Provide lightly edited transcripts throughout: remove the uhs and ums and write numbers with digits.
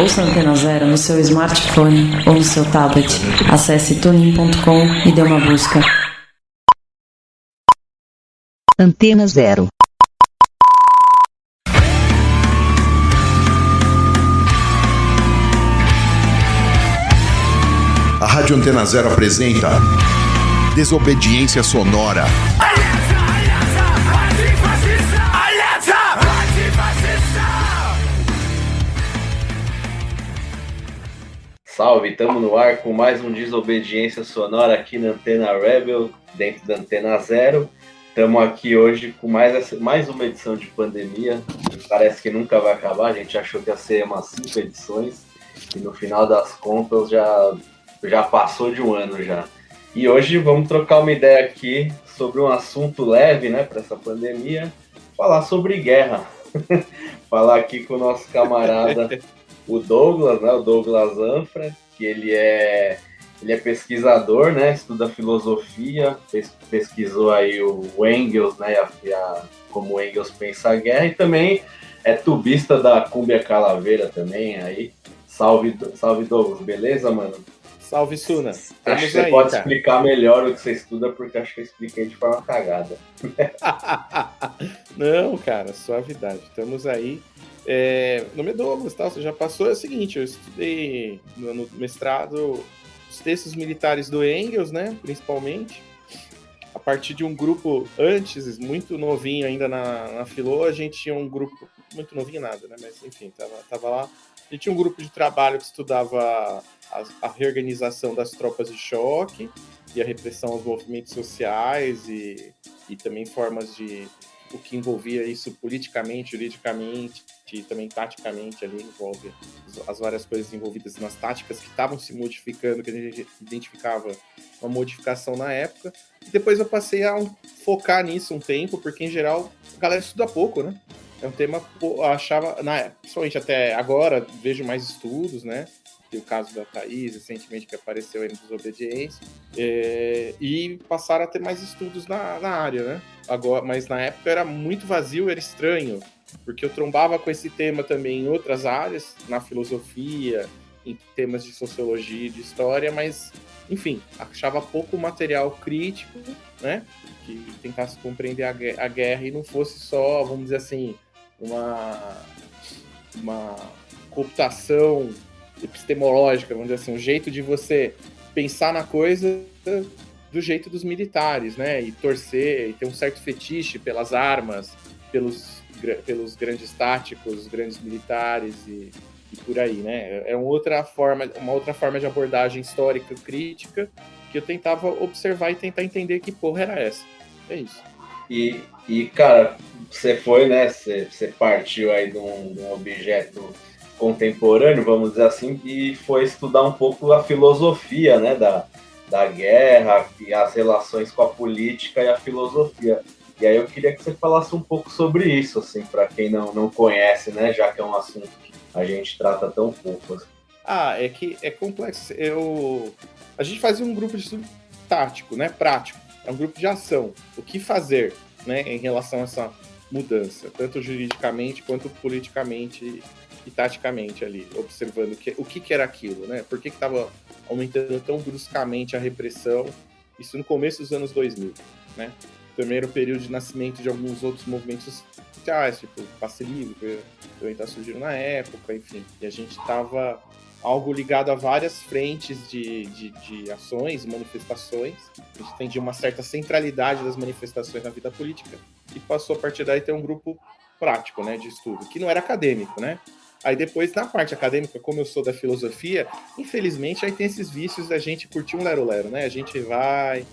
Ouça a Antena Zero no seu smartphone ou no seu tablet. Acesse tunin.com e dê uma busca. Antena Zero. A Rádio Antena Zero apresenta Desobediência Sonora. Salve, estamos no ar com mais um Desobediência Sonora aqui na Antena Rebel, dentro da Antena Zero. Estamos aqui hoje com mais uma edição de pandemia, que parece que nunca vai acabar. A gente achou que ia ser umas 5 edições e no final das contas já passou de um ano já. E hoje vamos trocar uma ideia aqui sobre um assunto leve, né, para essa pandemia, falar sobre guerra. Falar aqui com o nosso camarada, o Douglas, né, o Douglas Anfra, que ele é pesquisador, né, estuda filosofia, pesquisou aí o Engels, né, como o Engels pensa a guerra, e também é tubista da Cúmbia Calaveira também, aí. Salve Douglas, beleza, mano? Salve, Suna. Acho que você pode explicar melhor o que você estuda, porque acho que eu expliquei de forma cagada. Não, cara, suavidade. Estamos aí. Meu nome é Douglas, tá? Você já passou. É o seguinte, eu estudei no mestrado os textos militares do Engels, né? Principalmente. A partir de um grupo antes, muito novinho ainda na Filô, a gente tinha um grupo, muito novinho nada, né? Mas enfim, tava lá. A gente tinha um grupo de trabalho que estudava a reorganização das tropas de choque e a repressão aos movimentos sociais e também formas de o que envolvia isso politicamente, juridicamente e também taticamente ali, envolve as várias coisas envolvidas nas táticas que estavam se modificando, que a gente identificava uma modificação na época. E depois eu passei a focar nisso um tempo, porque em geral a galera estuda pouco, né? É um tema, eu achava, principalmente até agora, vejo mais estudos, né? Tem o caso da Thaís, recentemente, que apareceu aí no Desobediência, e passaram a ter mais estudos na área, né? Agora, mas na época era muito vazio, era estranho, porque eu trombava com esse tema também em outras áreas, na filosofia, em temas de sociologia e de história, mas, enfim, achava pouco material crítico, né? Que tentasse compreender a guerra e não fosse só, vamos dizer assim, uma cooptação epistemológica, vamos dizer assim, um jeito de você pensar na coisa do jeito dos militares, né? E torcer, e ter um certo fetiche pelas armas, pelos grandes táticos, grandes militares e por aí, né? É uma outra forma de abordagem histórica crítica que eu tentava observar e tentar entender que porra era essa. É isso. E cara, você foi, né? Você partiu aí de um objeto contemporâneo, vamos dizer assim, e foi estudar um pouco a filosofia, né, da guerra e as relações com a política e a filosofia. E aí eu queria que você falasse um pouco sobre isso, assim, para quem não conhece, né, já que é um assunto que a gente trata tão pouco. Assim. É que é complexo. A gente fazia um grupo de estudo tático, né, prático. É um grupo de ação. O que fazer, né, em relação a essa mudança, tanto juridicamente quanto politicamente e taticamente ali, observando o que era aquilo, né? Por que estava aumentando tão bruscamente a repressão? Isso no começo dos anos 2000, né? Também era o período de nascimento de alguns outros movimentos sociais, tipo Passe Livre, que também está surgindo na época, enfim. E a gente estava algo ligado a várias frentes de ações, manifestações. A gente entendia uma certa centralidade das manifestações na vida política e passou a partir daí ter um grupo prático, né, de estudo, que não era acadêmico, né? Aí depois, na parte acadêmica, como eu sou da filosofia, infelizmente aí tem esses vícios da gente curtir um lero-lero, né? A gente vai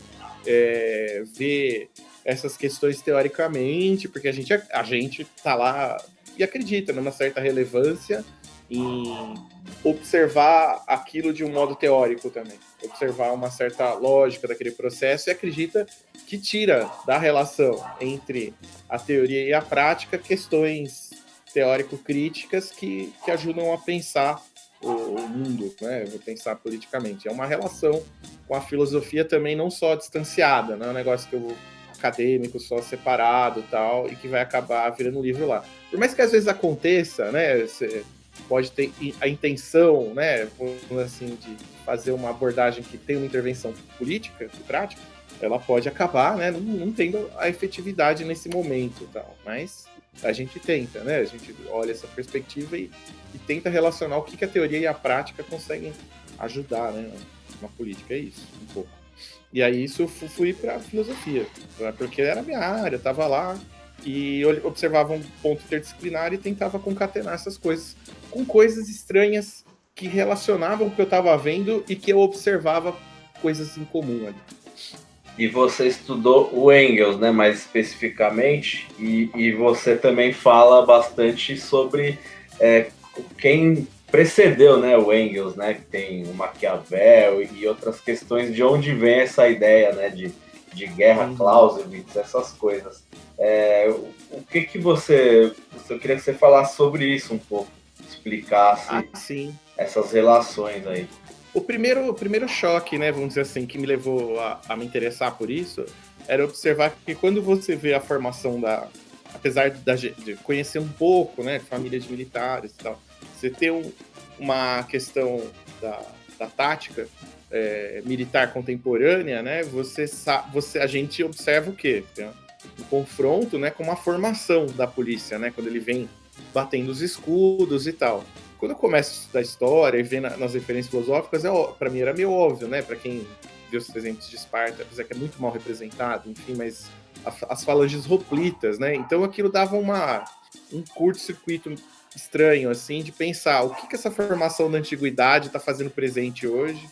ver essas questões teoricamente, porque a gente tá lá e acredita numa certa relevância em observar aquilo de um modo teórico também, observar uma certa lógica daquele processo e acredita que tira da relação entre a teoria e a prática questões teórico-críticas que ajudam a pensar o mundo, né? Vou pensar politicamente. É uma relação com a filosofia também não só distanciada, não é um negócio que eu vou acadêmico, só separado e tal, e que vai acabar virando um livro lá. Por mais que às vezes aconteça, né, pode ter a intenção, né, assim, de fazer uma abordagem que tem uma intervenção política e prática, ela pode acabar, né, não tendo a efetividade nesse momento, tal. Mas a gente tenta, né, a gente olha essa perspectiva e tenta relacionar o que a teoria e a prática conseguem ajudar, né, na política, é isso, um pouco. E aí isso eu fui para filosofia, porque era a minha área, estava lá, e eu observava um ponto interdisciplinar e tentava concatenar essas coisas com coisas estranhas que relacionavam o que eu estava vendo e que eu observava coisas em comum ali. E você estudou o Engels, né, mais especificamente, e você também fala bastante sobre quem precedeu, né, o Engels, né, que tem o Maquiavel e outras questões de onde vem essa ideia, né, de guerra, Clausewitz, essas coisas. O que você... Eu queria que você falasse sobre isso um pouco, explicasse essas relações aí. O primeiro choque, né, vamos dizer assim, que me levou a me interessar por isso, era observar que quando você vê a formação apesar de conhecer um pouco, né, de família de militares e tal, você ter uma questão da tática militar contemporânea, né, a gente observa o quê? Um confronto, né, com uma formação da polícia, né, quando ele vem batendo os escudos e tal. Quando eu começo a estudar história e ver nas referências filosóficas, para mim era meio óbvio, né, para quem viu os exemplos de Esparta, apesar que é muito mal representado, enfim, mas as falanges hoplitas, né, então aquilo dava um curto-circuito estranho, assim, de pensar o que essa formação da antiguidade está fazendo presente hoje.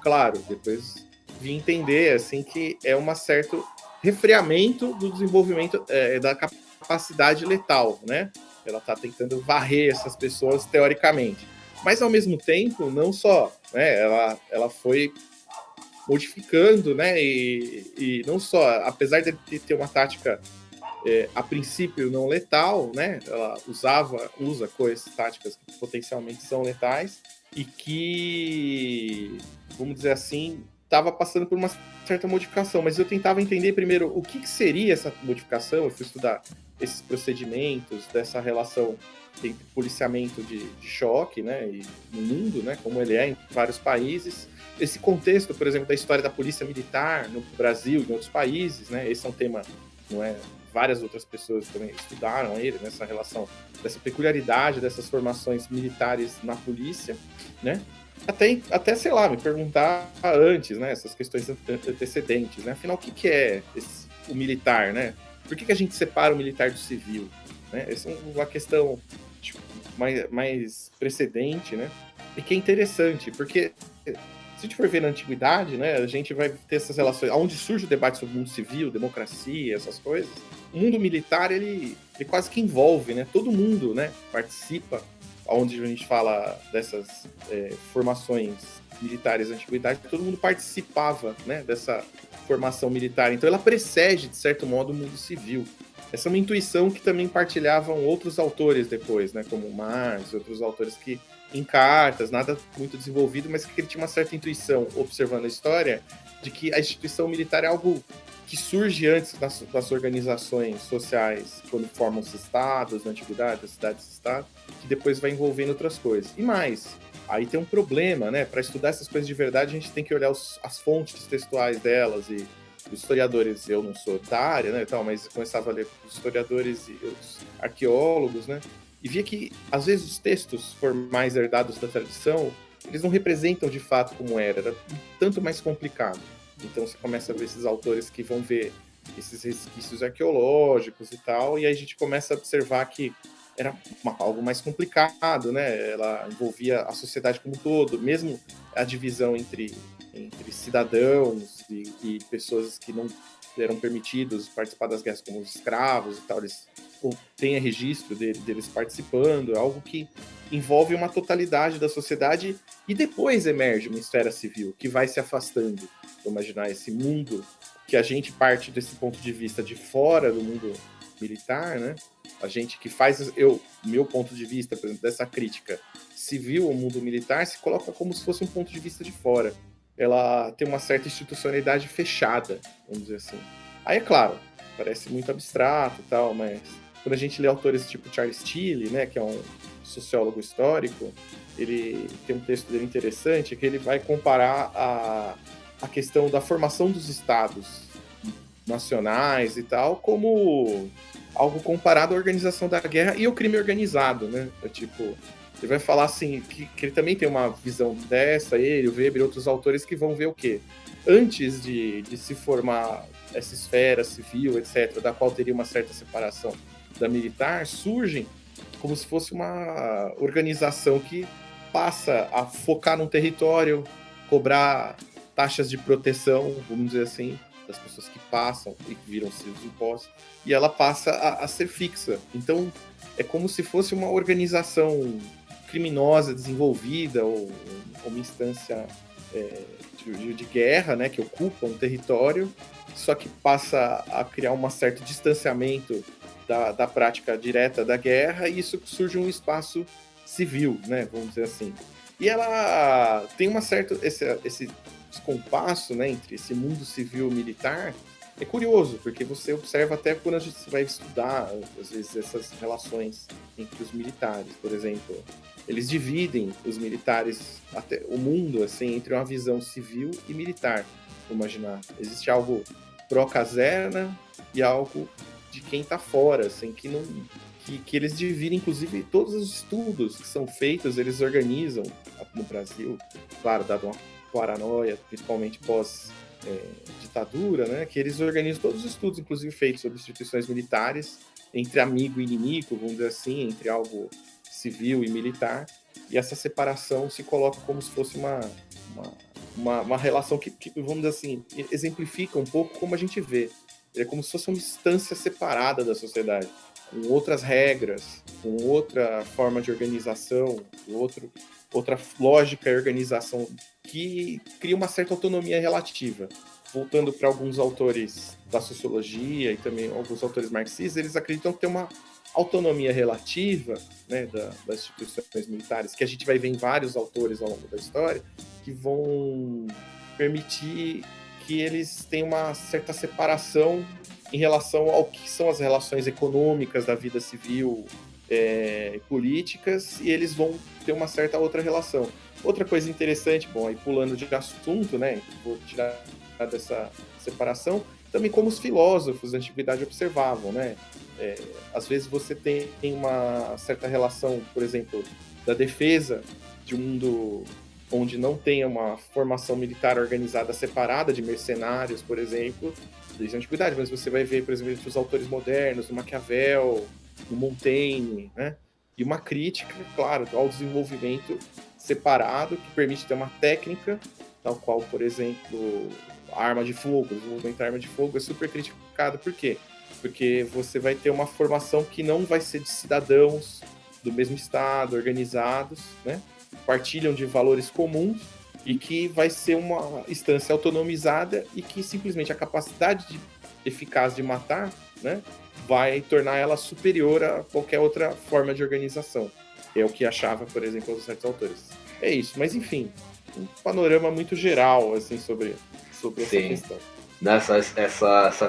Claro, depois vim entender, assim, que é um certo refreamento do desenvolvimento da capacidade letal, né? Ela está tentando varrer essas pessoas teoricamente. Mas, ao mesmo tempo, não só, né? Ela foi modificando, né? E não só, apesar de ter uma tática a princípio não letal, né? Ela usa coisas táticas que potencialmente são letais e que, vamos dizer assim, estava passando por uma certa modificação, mas eu tentava entender primeiro o que seria essa modificação. Eu fui estudar esses procedimentos, dessa relação entre policiamento de choque, né, e no mundo, né, como ele é em vários países. Esse contexto, por exemplo, da história da polícia militar no Brasil e em outros países, né, esse é um tema, não é? Várias outras pessoas também estudaram ele, nessa relação, dessa peculiaridade dessas formações militares na polícia, né? Até, sei lá, me perguntar antes, né? Essas questões antecedentes, né? Afinal, o que é o militar, né? Por que a gente separa o militar do civil? Né? Essa é uma questão tipo, mais precedente, né? E que é interessante, porque se a gente for ver na antiguidade, né? A gente vai ter essas relações, onde surge o debate sobre o mundo civil, democracia, essas coisas. O mundo militar, ele quase que envolve, né? Todo mundo, né? Participa, onde a gente fala dessas formações militares da antiguidade, todo mundo participava, né? Dessa formação militar. Então ela precede, de certo modo, o mundo civil. Essa é uma intuição que também partilhavam outros autores depois, né? Como Marx e outros autores que, em cartas, nada muito desenvolvido, mas que ele tinha uma certa intuição, observando a história, de que a instituição militar é algo que surge antes das organizações sociais, quando formam os estados, na antiguidade, as cidades-estado, que depois vai envolvendo outras coisas. E mais, aí tem um problema, né? Para estudar essas coisas de verdade, a gente tem que olhar as fontes textuais delas, e os historiadores, eu não sou da área, né, tal, mas começava a ler os historiadores e os arqueólogos, né? E via que, às vezes, os textos formais herdados da tradição, eles não representam de fato como era tanto mais complicado. Então você começa a ver esses autores que vão ver esses resquícios arqueológicos e tal, e aí a gente começa a observar que era algo mais complicado, né? Ela envolvia a sociedade como um todo, mesmo a divisão entre cidadãos e pessoas que não eram permitidos participar das guerras, como os escravos e tal, eles têm registro deles participando, é algo que envolve uma totalidade da sociedade, e depois emerge uma esfera civil que vai se afastando. Vou imaginar esse mundo que a gente parte desse ponto de vista de fora do mundo militar, né? A gente que faz, meu ponto de vista, por exemplo, dessa crítica civil ao mundo militar, se coloca como se fosse um ponto de vista de fora. Ela tem uma certa institucionalidade fechada, vamos dizer assim. Aí, é claro, parece muito abstrato e tal, mas quando a gente lê autores tipo Charles Tilly, né, que é um sociólogo histórico, ele tem um texto dele interessante, que ele vai comparar a questão da formação dos estados nacionais e tal, como algo comparado à organização da guerra e ao crime organizado, né? Tipo, ele vai falar assim, que ele também tem uma visão dessa, ele, o Weber e outros autores que vão ver o quê? Antes de se formar essa esfera civil, etc., da qual teria uma certa separação da militar, surgem como se fosse uma organização que passa a focar num território, cobrar taxas de proteção, vamos dizer assim, das pessoas que passam e que viram seus impostos, e ela passa a ser fixa. Então, é como se fosse uma organização criminosa desenvolvida, ou uma instância de guerra, né, que ocupa um território, só que passa a criar um certo distanciamento da prática direta da guerra, e isso surge um espaço civil, né, vamos dizer assim. E ela tem uma certa... Esse descompasso, né, entre esse mundo civil e militar é curioso, porque você observa até quando a gente vai estudar, às vezes, essas relações entre os militares. Por exemplo, eles dividem os militares, até o mundo, assim, entre uma visão civil e militar. Vamos imaginar, existe algo pró-caserna e algo de quem está fora, assim, que eles dividem, inclusive, todos os estudos que são feitos, eles organizam no Brasil, claro, dado uma paranoia, principalmente pós-ditadura, né, que eles organizam todos os estudos, inclusive feitos sobre instituições militares, entre amigo e inimigo, vamos dizer assim, entre algo civil e militar, e essa separação se coloca como se fosse uma relação que, vamos dizer assim, exemplifica um pouco como a gente vê. É como se fosse uma instância separada da sociedade, com outras regras, com outra forma de organização, outra lógica e organização que cria uma certa autonomia relativa. Voltando para alguns autores da sociologia e também alguns autores marxistas, eles acreditam que tem uma autonomia relativa, né, das instituições militares, que a gente vai ver em vários autores ao longo da história, que vão permitir que eles tenham uma certa separação em relação ao que são as relações econômicas da vida civil e políticas, e eles vão ter uma certa outra relação. Outra coisa interessante, bom, aí pulando de assunto, né, vou tirar dessa separação, também como os filósofos da antiguidade observavam, né, às vezes você tem uma certa relação, por exemplo, da defesa de um mundo onde não tenha uma formação militar organizada separada de mercenários, por exemplo, desde a antiguidade, mas você vai ver, por exemplo, entre os autores modernos, o Maquiavel, o Montaigne, né? E uma crítica, claro, ao desenvolvimento separado, que permite ter uma técnica, tal qual, por exemplo, a arma de fogo, o desenvolvimento da arma de fogo é super criticado. Por quê? Porque você vai ter uma formação que não vai ser de cidadãos do mesmo estado, organizados, né? Partilham de valores comuns, e que vai ser uma instância autonomizada e que simplesmente a capacidade eficaz de matar, né, vai tornar ela superior a qualquer outra forma de organização. É o que achava, por exemplo, certos autores. É isso, mas enfim, um panorama muito geral assim, sobre essa questão.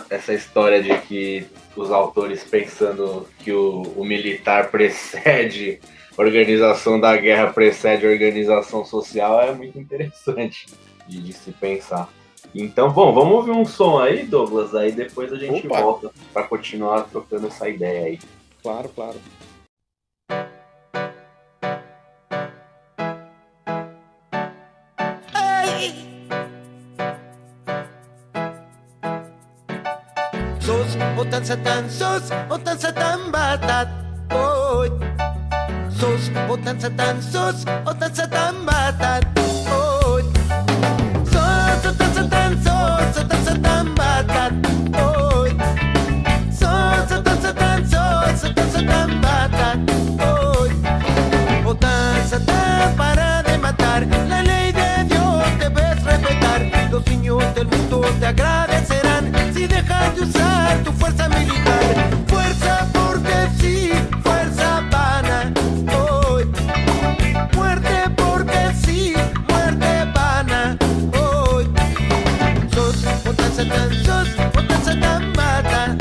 Essa história de que os autores pensando que o militar precede a organização da guerra, precede a organização social, é muito interessante de se pensar. Então, bom, vamos ouvir um som aí, Douglas, aí depois a gente volta para continuar trocando essa ideia aí. Claro, claro. Sos otan satan batat. Oi. Sos otan satan batat. Oi. Sos otan satan batat. Oi. Sos otan satan batat. Oi. Otan satan para de matar. La ley de Dios debes respetar. Los niños del mundo te agradecerán si dejas de usar tu fuerza militar. Fuerza porque sí, fuerza vana. Hoy. Muerte porque sí, muerte vana. Hoy. Sos otan satan bata.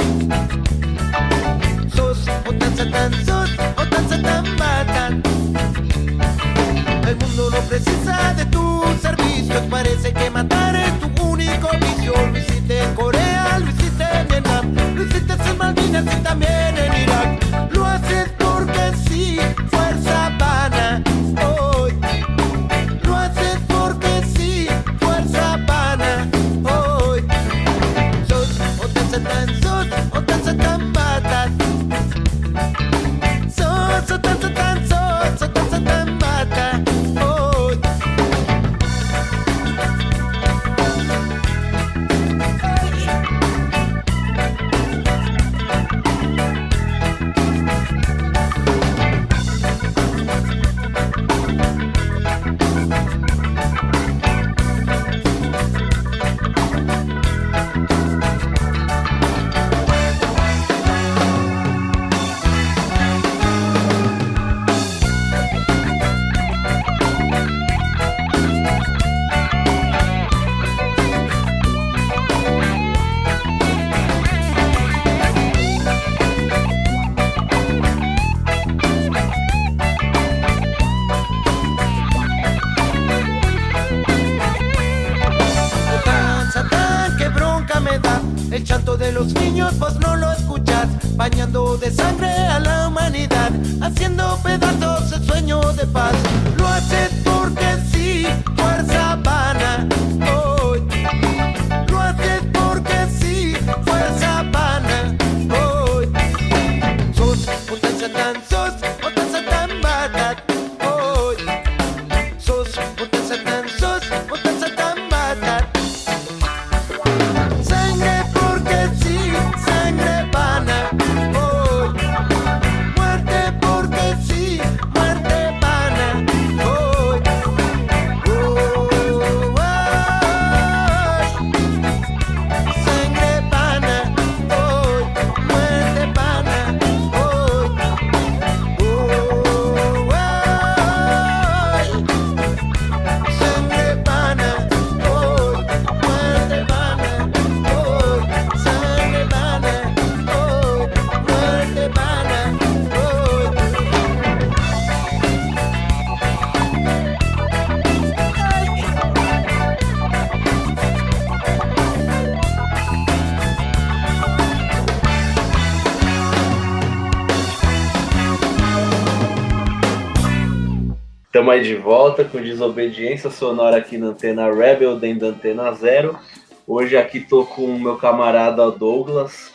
Sos otan satan bata. mundo precisa de tus servicios. Parece que matar es tu único vicio. Lo hiciste en Corea, lo hiciste en Vietnam, lo hiciste en Malvinas y también en Irak. Lo haces porque sí, fuerza Habana. Hoy lo haces porque sí, fuerza Habana. Hoy sos Otan Satán, sos Otan Satán Batat. Sos Otan Satán, sos Otan Satán Batat. Hoy Otan Satán, qué bronca me da. El chanto de los niños vos no lo escuchás, bañando de sangre a la humanidad, haciendo pedazos el sueño de paz. Lo haces porque sí, fuerza Habana. Hoy lo haces porque sí, fuerza Habana. Hoy sos Otan Satán Batat. Hoy sos Otan Satán Batat. Sangre porque sí, sangre Habana. Hoy muerte porque sí, muerte Habana. Hoy sangre Habana. Hoy muerte Habana. Hoy sangre Habana. Hoy muerte Habana. Hoy sangre Habana. Hoy muerte Habana. Estamos aí de volta com Desobediência Sonora aqui na Antena Rebel, dentro da Antena Zero. Hoje aqui tô com o meu camarada Douglas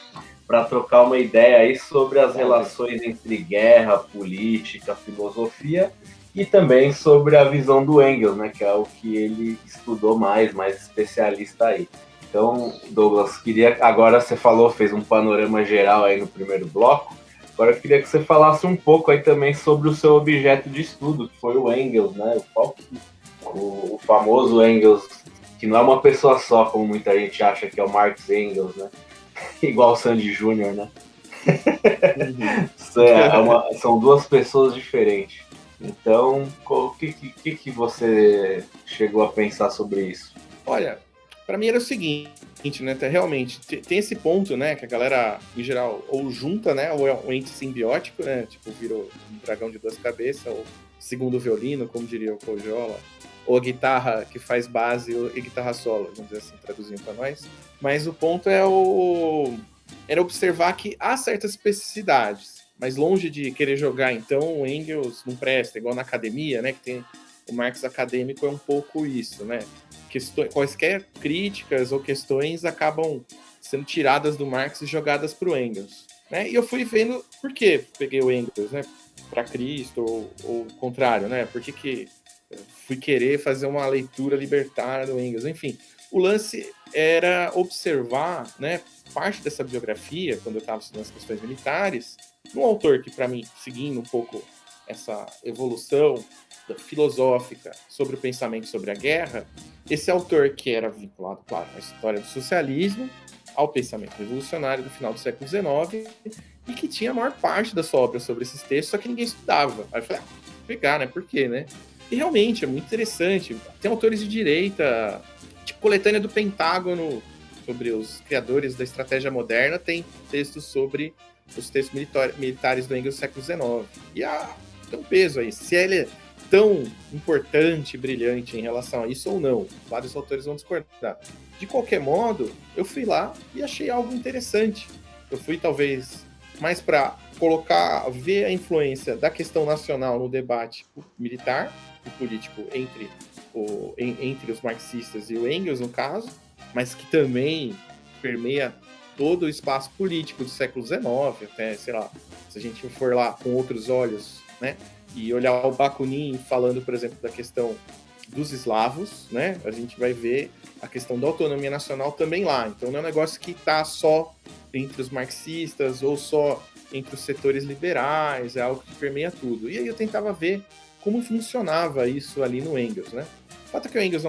para trocar uma ideia aí sobre as relações entre guerra, política, filosofia e também sobre a visão do Engels, né, que é o que ele estudou mais especialista aí. Então, Douglas, agora você fez um panorama geral aí no primeiro bloco. Agora eu queria que você falasse um pouco aí também sobre o seu objeto de estudo, que foi o Engels, né? O famoso Engels, que não é uma pessoa só, como muita gente acha que é o Marx Engels, né? Igual o Sandy Júnior, né? São duas pessoas diferentes. Então, o que você chegou a pensar sobre isso? Olha, para mim era o seguinte, né? Realmente, tem esse ponto, né? Que a galera, em geral, ou junta, né? Ou é um ente simbiótico, né? Tipo, virou um dragão de duas cabeças, ou segundo violino, como diria o Cojola, ou a guitarra que faz base e guitarra solo, vamos dizer assim, traduzindo para nós. Mas o ponto era observar que há certas especificidades, mas longe de querer jogar, então, o Engels não presta, igual na academia, né? Que tem o Marx acadêmico, é um pouco isso, né? Quaisquer críticas ou questões acabam sendo tiradas do Marx e jogadas para o Engels, né? E eu fui vendo por que peguei o Engels, né, para Cristo, ou o contrário, né? Por que fui querer fazer uma leitura libertária do Engels? Enfim, o lance era observar, né, parte dessa biografia, quando eu estava estudando as questões militares, um autor que, para mim, seguindo um pouco essa evolução filosófica sobre o pensamento sobre a guerra, esse autor que era vinculado, claro, à história do socialismo, ao pensamento revolucionário do final do século XIX, e que tinha a maior parte da sua obra sobre esses textos, só que ninguém estudava. Aí eu falei, vou pegar, né? Por quê, né? E realmente é muito interessante. Tem autores de direita, tipo coletânea do Pentágono, sobre os criadores da estratégia moderna, tem textos sobre os textos militares do Engels do século XIX. E tem um peso aí. Se ele tão importante e brilhante em relação a isso ou não. Vários autores vão discordar. De qualquer modo, eu fui lá e achei algo interessante. Eu fui, talvez, mais para ver a influência da questão nacional no debate militar e político entre os marxistas e o Engels, no caso, mas que também permeia todo o espaço político do século XIX, até, sei lá, se a gente for lá com outros olhos, né, e olhar o Bakunin falando, por exemplo, da questão dos eslavos, né, a gente vai ver a questão da autonomia nacional também lá. Então não é um negócio que está só entre os marxistas ou só entre os setores liberais, é algo que permeia tudo. E aí eu tentava ver como funcionava isso ali no Engels, né. O fato é que o Engels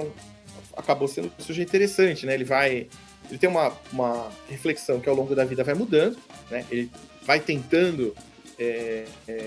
acabou sendo um sujeito interessante, né, ele tem uma reflexão que ao longo da vida vai mudando, né, ele vai tentando,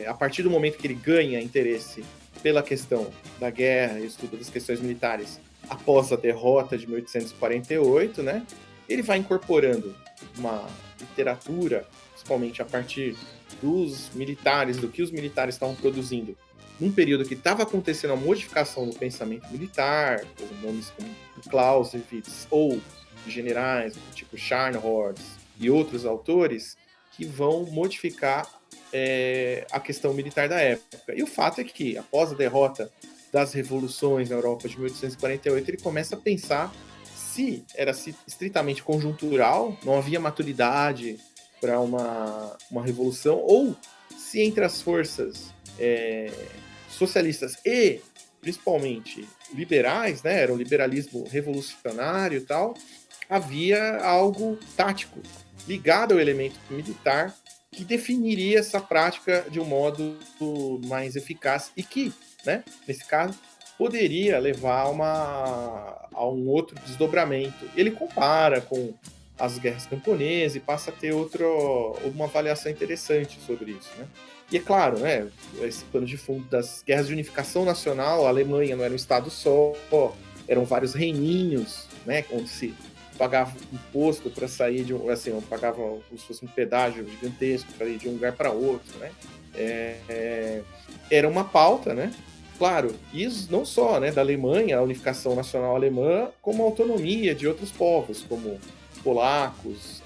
a partir do momento que ele ganha interesse pela questão da guerra e estudo das questões militares após a derrota de 1848, né, ele vai incorporando uma literatura, principalmente a partir dos militares, do que os militares estavam produzindo, num período que estava acontecendo a modificação do pensamento militar, com nomes como Clausewitz, ou generais tipo Scharnhorst e outros autores, que vão modificar a questão militar da época. E o fato é que, após a derrota das revoluções na Europa de 1848, ele começa a pensar se era estritamente conjuntural, não havia maturidade para uma revolução, ou se entre as forças socialistas e, principalmente, liberais, né, era um liberalismo revolucionário e tal, havia algo tático ligado ao elemento militar que definiria essa prática de um modo mais eficaz e que, né, nesse caso, poderia levar a um outro desdobramento. Ele compara com as guerras camponesas e passa a ter uma avaliação interessante sobre isso, né? E é claro, né, esse pano de fundo das guerras de unificação nacional, a Alemanha não era um estado só, eram vários reininhos, né, onde se pagava imposto para sair pagava como se fosse um pedágio gigantesco para ir de um lugar para outro, né? Era uma pauta, né? Claro, isso não só, né, da Alemanha, a unificação nacional alemã, como a autonomia de outros povos, como polacos,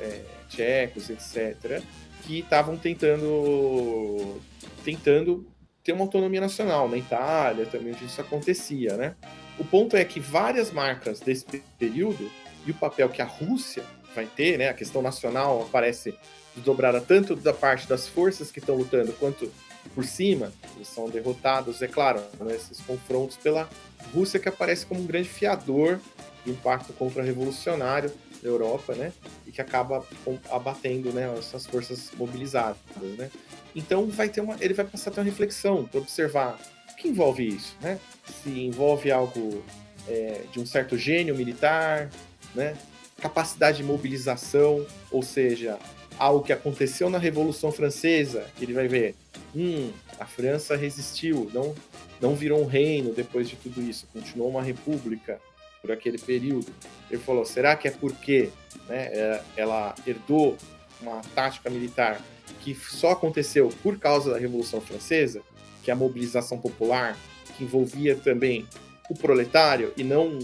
tchecos, etc., que estavam tentando ter uma autonomia nacional. Na Itália também isso acontecia, né? O ponto é que várias marcas desse período e o papel que a Rússia vai ter, né, a questão nacional aparece desdobrada tanto da parte das forças que estão lutando quanto por cima, eles são derrotados, é claro, nesses confrontos pela Rússia, que aparece como um grande fiador de um pacto contra-revolucionário da Europa, né, e que acaba abatendo, né, essas forças mobilizadas, né. Então ele vai passar a ter uma reflexão para observar o que envolve isso, né, se envolve algo de um certo gênio militar, né, capacidade de mobilização, ou seja, algo que aconteceu na Revolução Francesa, que ele vai ver, a França resistiu, não virou um reino depois de tudo isso, continuou uma república por aquele período. Ele falou, será que é porque, né, ela herdou uma tática militar que só aconteceu por causa da Revolução Francesa, que é a mobilização popular, que envolvia também o proletário e não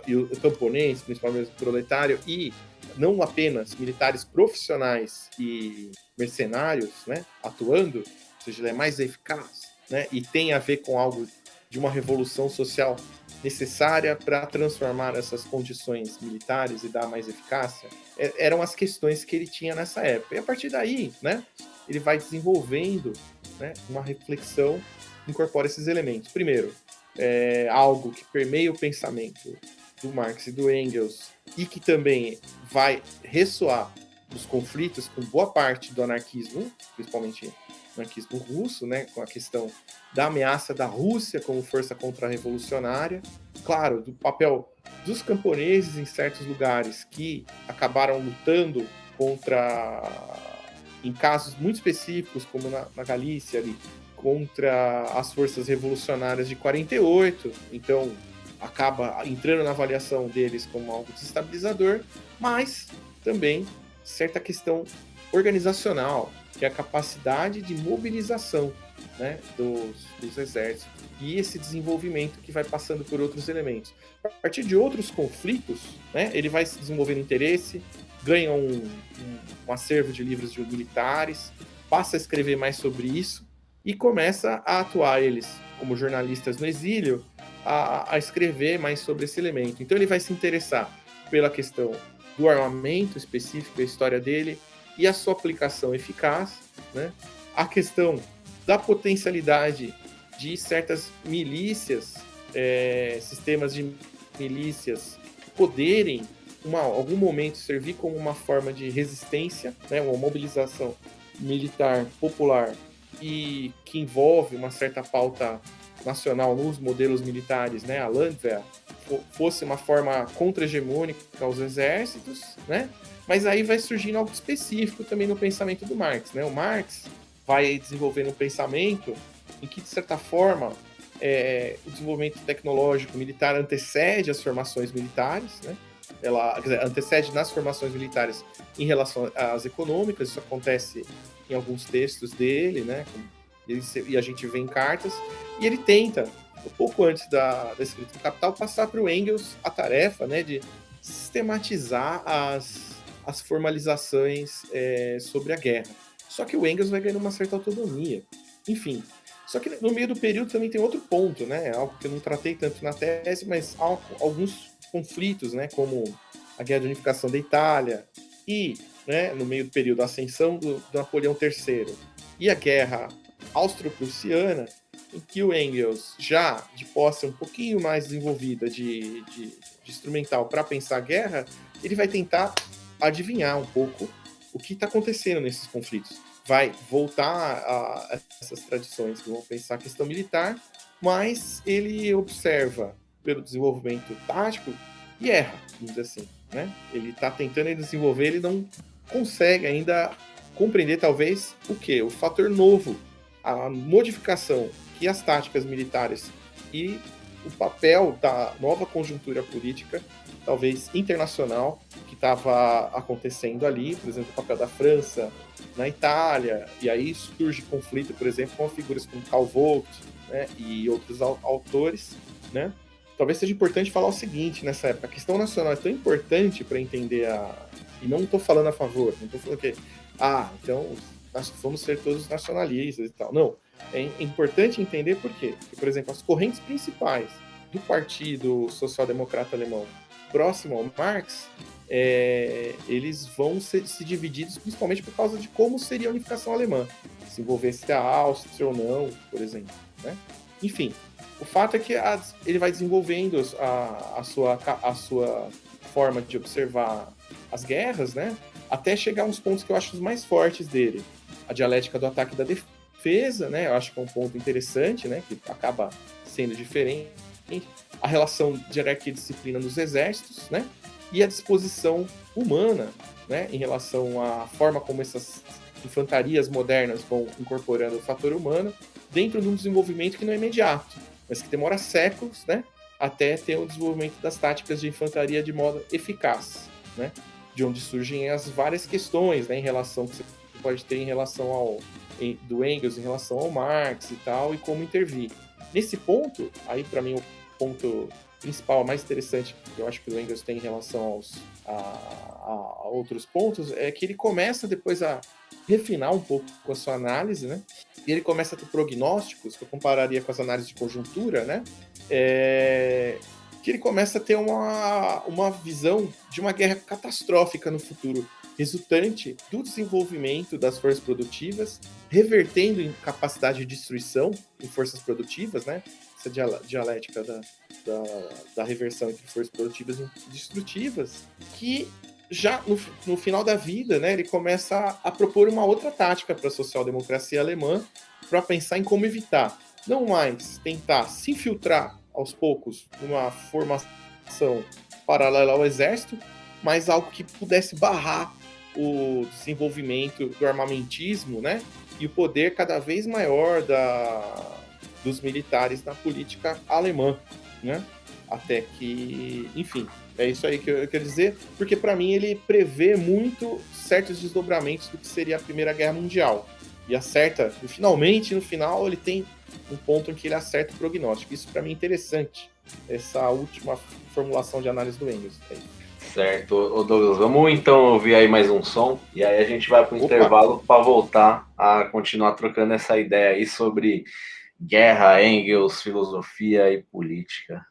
e o camponês, principalmente o proletário, e não apenas militares profissionais e mercenários, né, atuando, ou seja, ele é mais eficaz, né, e tem a ver com algo de uma revolução social necessária para transformar essas condições militares e dar mais eficácia, eram as questões que ele tinha nessa época. E a partir daí, né, ele vai desenvolvendo, né, uma reflexão que incorpora esses elementos. Primeiro, algo que permeia o pensamento do Marx e do Engels e que também vai ressoar nos conflitos com boa parte do anarquismo, principalmente o anarquismo russo, né, com a questão da ameaça da Rússia como força contra-revolucionária, claro, do papel dos camponeses em certos lugares que acabaram lutando em casos muito específicos, como na Galícia ali, contra as forças revolucionárias de 48, então acaba entrando na avaliação deles como algo desestabilizador, mas também certa questão organizacional, que é a capacidade de mobilização, né, dos exércitos, e esse desenvolvimento que vai passando por outros elementos. A partir de outros conflitos, né, ele vai se desenvolvendo interesse, ganha um acervo de livros de militares, passa a escrever mais sobre isso e começa a atuar eles como jornalistas no exílio, a escrever mais sobre esse elemento. Então ele vai se interessar pela questão do armamento específico, a história dele e a sua aplicação eficaz, né? A questão da potencialidade de certas milícias, sistemas de milícias poderem, em algum momento, servir como uma forma de resistência, né? Uma mobilização militar popular e que envolve uma certa pauta nacional nos modelos militares, né? A Landwehr fosse uma forma contra-hegemônica aos exércitos, né? Mas aí vai surgindo algo específico também no pensamento do Marx, né? O Marx vai desenvolvendo um pensamento em que, de certa forma, o desenvolvimento tecnológico militar antecede as formações militares, né? Ela, quer dizer, antecede nas formações militares em relação às econômicas. Isso acontece em alguns textos dele, né? E a gente vê em cartas. E ele tenta, um pouco antes da escrita do Capital, passar para o Engels a tarefa, né, de sistematizar as formalizações sobre a guerra. Só que o Engels vai ganhando uma certa autonomia. Enfim, só que no meio do período também tem outro ponto, né? Algo que eu não tratei tanto na tese, mas há alguns conflitos, né? Como a Guerra de Unificação da Itália e, né, no meio do período, a ascensão do Napoleão III e a Guerra Austro-Prussiana, em que o Engels, já de posse um pouquinho mais desenvolvida de instrumental para pensar a guerra, ele vai tentar adivinhar um pouco o que está acontecendo nesses conflitos. Vai voltar a essas tradições que vão pensar a questão militar, mas ele observa pelo desenvolvimento tático e erra, vamos dizer assim, né? Ele está tentando desenvolver, ele não consegue ainda compreender, talvez, o quê? O fator novo, a modificação que as táticas militares e o papel da nova conjuntura política, talvez internacional, que estava acontecendo ali, por exemplo, o papel da França na Itália, e aí surge conflito, por exemplo, com figuras como Karl Vogt, né, e outros autores, né? Talvez seja importante falar o seguinte nessa época: a questão nacional é tão importante para entender e não estou falando a favor, não estou falando que então nós vamos ser todos nacionalistas e tal. Não. É importante entender por quê. Porque, por exemplo, as correntes principais do Partido Social-Democrata Alemão próximo ao Marx, eles vão se divididos principalmente por causa de como seria a unificação alemã, se envolvesse a Áustria ou não, por exemplo, né? Enfim, o fato é que ele vai desenvolvendo a sua forma de observar as guerras, né? Até chegar a uns pontos que eu acho os mais fortes dele. A dialética do ataque e da defesa, né? Eu acho que é um ponto interessante, né? Que acaba sendo diferente. A relação de hierarquia e disciplina nos exércitos, né? E a disposição humana, né? Em relação à forma como essas infantarias modernas vão incorporando o fator humano dentro de um desenvolvimento que não é imediato, mas que demora séculos, né? Até ter o desenvolvimento das táticas de infantaria de modo eficaz, né? De onde surgem as várias questões, né? Em relação que você pode ter em relação do Engels, em relação ao Marx e tal, e como intervir. Nesse ponto, aí para mim o ponto principal, mais interessante que eu acho que o Engels tem em relação a outros pontos, é que ele começa depois a refinar um pouco com a sua análise, né? E ele começa a ter prognósticos, que eu compararia com as análises de conjuntura, né? Que ele começa a ter uma visão de uma guerra catastrófica no futuro, resultante do desenvolvimento das forças produtivas, revertendo em capacidade de destruição em forças produtivas, né? Essa dialética da reversão entre forças produtivas e destrutivas, que já no final da vida, né, ele começa a propor uma outra tática para a social-democracia alemã, para pensar em como evitar, não mais tentar se infiltrar aos poucos numa formação paralela ao exército, mas algo que pudesse barrar o desenvolvimento do armamentismo, né, e o poder cada vez maior dos militares na política alemã, né, até que, enfim, é isso aí que eu quero dizer, porque para mim ele prevê muito certos desdobramentos do que seria a Primeira Guerra Mundial. e acerta, e finalmente, no final, ele tem um ponto em que ele acerta o prognóstico. Isso para mim é interessante, essa última formulação de análise do Engels. É isso. Certo. Ô Douglas, vamos então ouvir aí mais um som, e aí a gente vai para o intervalo para voltar a continuar trocando essa ideia aí sobre guerra, Engels, filosofia e política.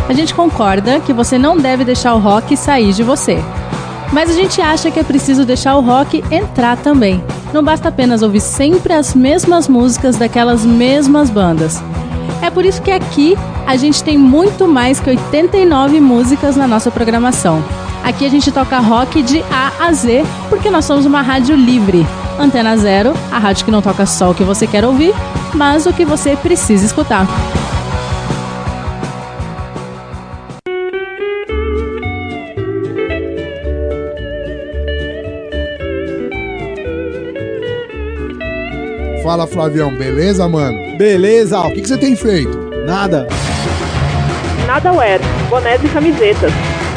A gente concorda que você não deve deixar o rock sair de você. Mas a gente acha que é preciso deixar o rock entrar também. Não basta apenas ouvir sempre as mesmas músicas daquelas mesmas bandas. É por isso que aqui a gente tem muito mais que 89 músicas na nossa programação. Aqui a gente toca rock de A a Z, porque nós somos uma rádio livre. Antena Zero, a rádio que não toca só o que você quer ouvir, mas o que você precisa escutar. Fala, Flavião, beleza, mano? Beleza. O que você tem feito? Nada. Nadaware, bonés e camisetas.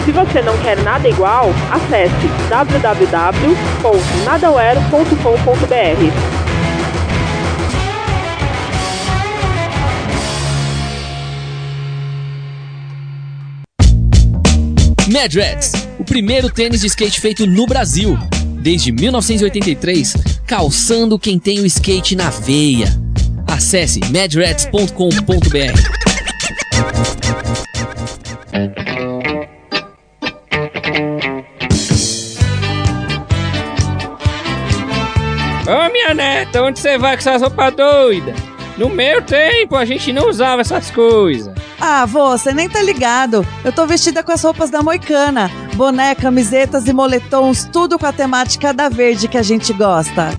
Se você não quer nada igual, acesse www.nadaware.com.br. Madrex, o primeiro tênis de skate feito no Brasil. Desde 1983, calçando quem tem o skate na veia. Acesse madrex.com.br. Ô minha neta, onde você vai com essa roupa doida? No meu tempo, a gente não usava essas coisas. Ah, vô, você nem tá ligado. Eu tô vestida com as roupas da Moicana. Boné, camisetas e moletons, tudo com a temática da verde que a gente gosta.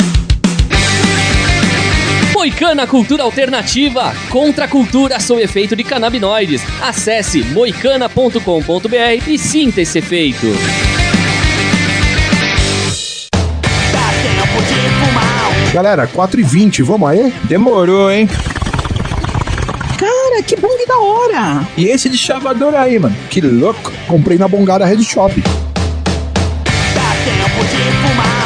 Moicana Cultura Alternativa, contra a cultura sob efeito de canabinoides. Acesse moicana.com.br e sinta esse efeito. Galera, 4h20, vamos aí? Demorou, hein? Cara, que bong da hora! E esse de chavador aí, mano? Que louco! Comprei na Bongada Red Shop.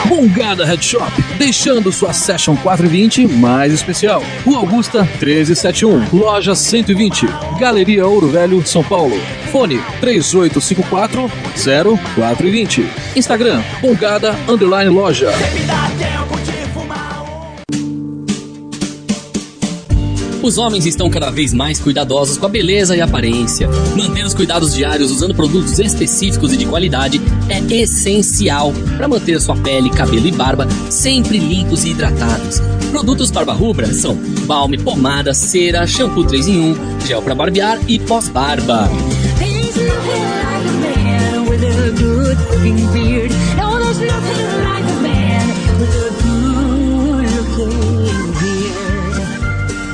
Bongada Head Shop, deixando sua Session 420 mais especial. Rua Augusta 1371, Loja 120, Galeria Ouro Velho, São Paulo. Fone 3854-0420. Instagram, Bongada_Loja. Os homens estão cada vez mais cuidadosos com a beleza e a aparência. Manter os cuidados diários usando produtos específicos e de qualidade é essencial para manter sua pele, cabelo e barba sempre limpos e hidratados. Produtos Barba Rubra são balme, pomada, cera, shampoo 3 em 1, gel para barbear e pós-barba.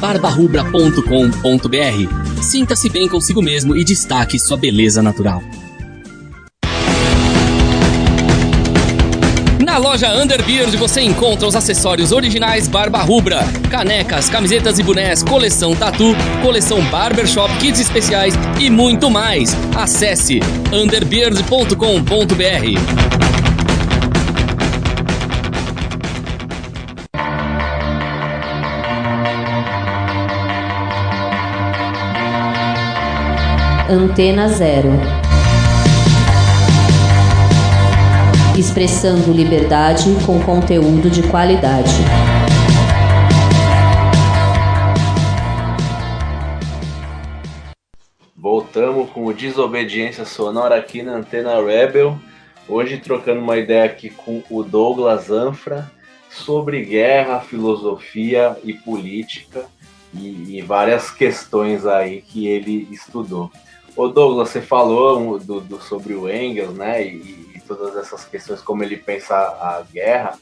barbarubra.com.br. Sinta-se bem consigo mesmo e destaque sua beleza natural. Na loja Underbeard você encontra os acessórios originais Barba Rubra, canecas, camisetas e bonés, coleção tatu, coleção barbershop, kits especiais e muito mais. Acesse underbeard.com.br. Antena Zero. Expressando liberdade com conteúdo de qualidade. Voltamos com o Desobediência Sonora aqui na Antena Rebel. Hoje trocando uma ideia aqui com o Douglas Anfra sobre guerra, filosofia e política e várias questões aí que ele estudou. Ô Douglas, você falou sobre o Engels, né, e todas essas questões, como ele pensa a guerra.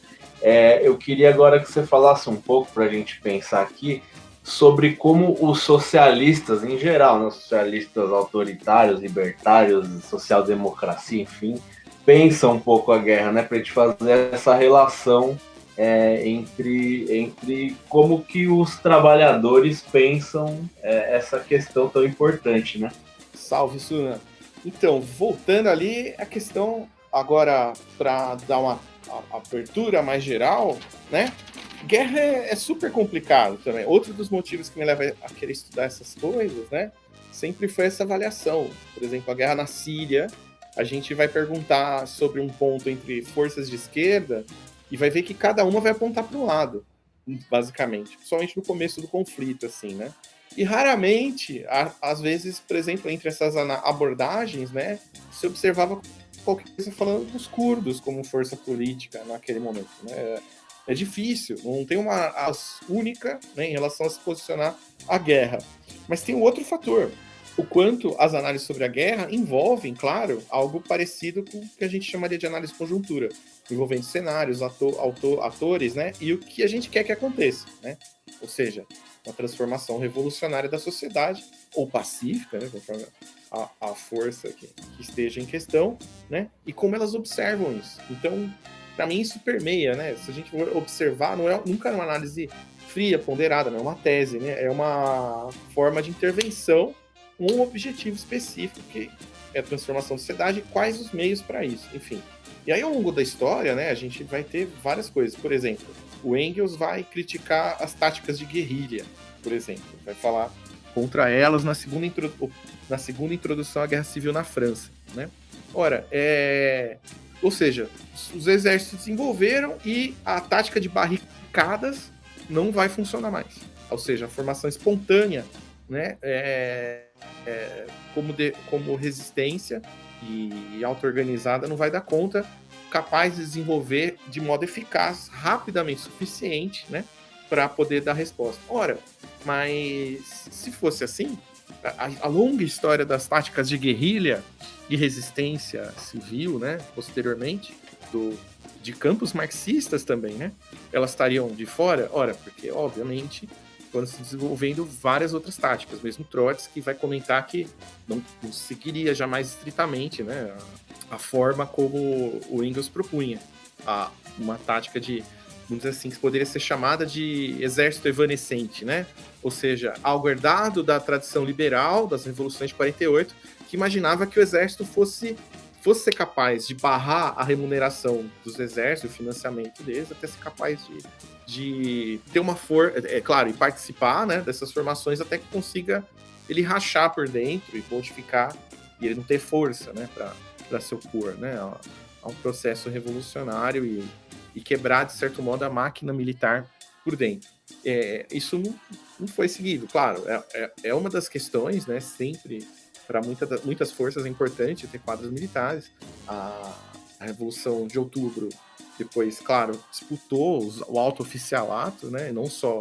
Eu queria agora que você falasse um pouco para a gente pensar aqui sobre como os socialistas em geral, né, socialistas autoritários, libertários, social-democracia, enfim, pensam um pouco a guerra, né, para a gente fazer essa relação entre como que os trabalhadores pensam essa questão tão importante, né? Salve, Suna. Então, voltando ali, a questão agora, para dar uma abertura mais geral, né? Guerra é super complicado também. Outro dos motivos que me leva a querer estudar essas coisas, né? Sempre foi essa avaliação. Por exemplo, a guerra na Síria, a gente vai perguntar sobre um ponto entre forças de esquerda e vai ver que cada uma vai apontar para um lado, basicamente. Principalmente no começo do conflito, assim, né? E raramente, às vezes, por exemplo, entre essas abordagens, né, se observava qualquer coisa falando dos curdos como força política naquele momento, né? É difícil, não tem uma única, né, em relação a se posicionar à guerra. Mas tem um outro fator, o quanto as análises sobre a guerra envolvem, claro, algo parecido com o que a gente chamaria de análise conjuntura, envolvendo cenários, atores, né, e o que a gente quer que aconteça, né? Ou seja, uma transformação revolucionária da sociedade, ou pacífica, né, conforme a força que esteja em questão, né, e como elas observam isso. Então, para mim, isso permeia, né? Se a gente for observar, nunca é uma análise fria, ponderada, não é uma tese, né? É uma forma de intervenção com um objetivo específico, que é a transformação da sociedade, e quais os meios para isso, enfim. E aí, ao longo da história, né, a gente vai ter várias coisas. Por exemplo, o Engels vai criticar as táticas de guerrilha, por exemplo. Vai falar contra elas na segunda introdução à Guerra Civil na França, né? Ora, ou seja, os exércitos se desenvolveram e a tática de barricadas não vai funcionar mais. Ou seja, a formação espontânea, né, como resistência e auto-organizada não vai dar conta, capaz de desenvolver de modo eficaz, rapidamente suficiente, né, para poder dar resposta. Ora, Mas se fosse assim, a longa história das táticas de guerrilha e resistência civil, né, posteriormente, de campos marxistas também, né, elas estariam de fora? Ora, porque, obviamente, foram se desenvolvendo várias outras táticas. Mesmo Trotsky vai comentar que não seguiria jamais estritamente, né, a forma como o Engels propunha. Uma tática de, vamos dizer assim, que poderia ser chamada de exército evanescente, né? Ou seja, algo herdado da tradição liberal das revoluções de 48, que imaginava que o exército fosse ser capaz de barrar a remuneração dos exércitos, o financiamento deles, até ser capaz de ter uma força, claro, e participar, né, dessas formações até que consiga ele rachar por dentro e modificar, e ele não ter força, né, para se opor, né, a um processo revolucionário e quebrar, de certo modo, a máquina militar por dentro. Isso não foi seguido, claro, é uma das questões, né, sempre, para muitas forças é importante ter quadros militares. A Revolução de Outubro, depois, claro, disputou o alto oficialato, né, não só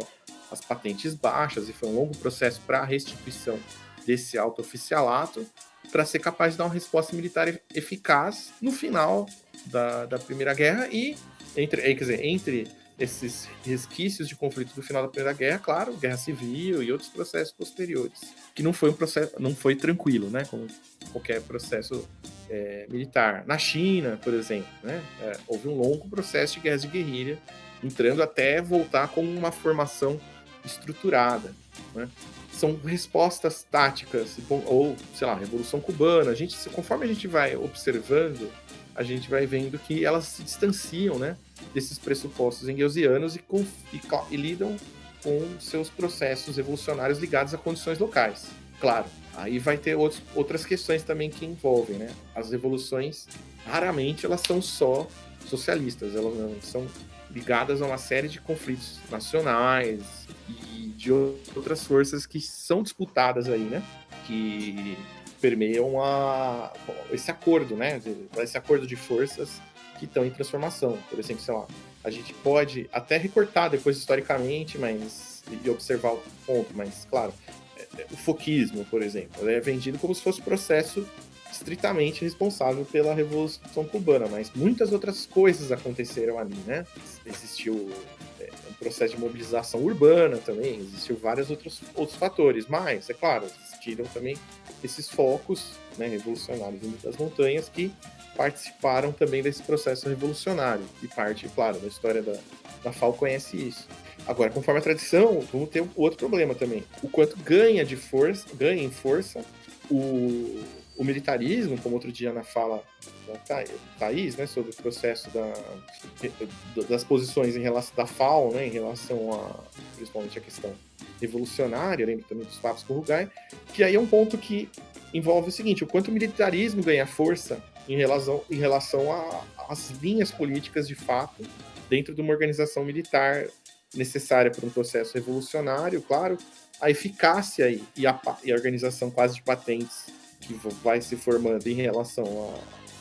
as patentes baixas, e foi um longo processo para a restituição desse alto oficialato, para ser capaz de dar uma resposta militar eficaz no final da Primeira Guerra e entre esses resquícios de conflito do final da Primeira Guerra, claro, Guerra Civil e outros processos posteriores, que não foi um processo, não foi tranquilo, né, como qualquer processo militar. Na China, por exemplo, né, houve um longo processo de guerras de guerrilha, entrando até voltar com uma formação estruturada, né? São respostas táticas, ou, sei lá, Revolução Cubana. Conforme a gente vai observando, a gente vai vendo que elas se distanciam, né, desses pressupostos engelsianos e lidam com seus processos revolucionários ligados a condições locais. Claro, aí vai ter outras questões também que envolvem, né? As revoluções, raramente elas são só socialistas, elas são ligadas a uma série de conflitos nacionais e de outras forças que são disputadas aí, né? Que permeiam esse acordo, né? Esse acordo de forças que estão em transformação. Por exemplo, sei lá, a gente pode até recortar depois historicamente, e observar o ponto, mas, claro, o foquismo, por exemplo, é vendido como se fosse um processo estritamente responsável pela Revolução Cubana, mas muitas outras coisas aconteceram ali, né? Existiu um processo de mobilização urbana também, existiu vários outros fatores, mas, é claro, existiram também esses focos, né, revolucionários das montanhas que participaram também desse processo revolucionário, e parte, claro, da história da FAO conhece isso. Agora, conforme a tradição, vamos ter outro problema também, o quanto ganha em força o militarismo, como outro dia na fala da Thaís, né, sobre o processo das posições em relação da FAO, né, em relação principalmente a questão revolucionária, lembro também dos papos com o Rugai, que aí é um ponto que envolve o seguinte: o quanto o militarismo ganha força em relação às linhas políticas de fato dentro de uma organização militar necessária para um processo revolucionário, claro, a eficácia e a organização quase de patentes que vai se formando em relação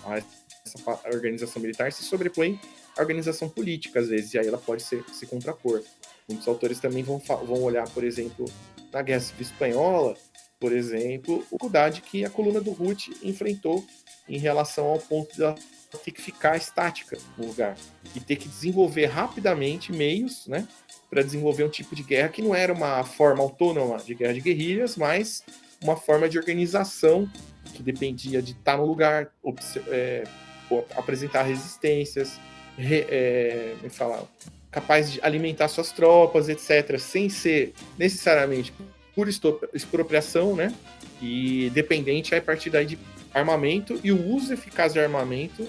a essa organização militar se sobrepõe à organização política, às vezes, e aí ela pode se contrapor. Muitos autores também vão olhar, por exemplo, na Guerra Civil Espanhola, por exemplo, a dificuldade que a coluna do Ruth enfrentou em relação ao ponto de ela ter que ficar estática no lugar e ter que desenvolver rapidamente meios, né, para desenvolver um tipo de guerra que não era uma forma autônoma de guerra de guerrilhas, mas uma forma de organização que dependia de estar no lugar, apresentar resistências, capaz de alimentar suas tropas, etc., sem ser necessariamente por expropriação, né? E dependente a partir daí de armamento e o uso eficaz de armamento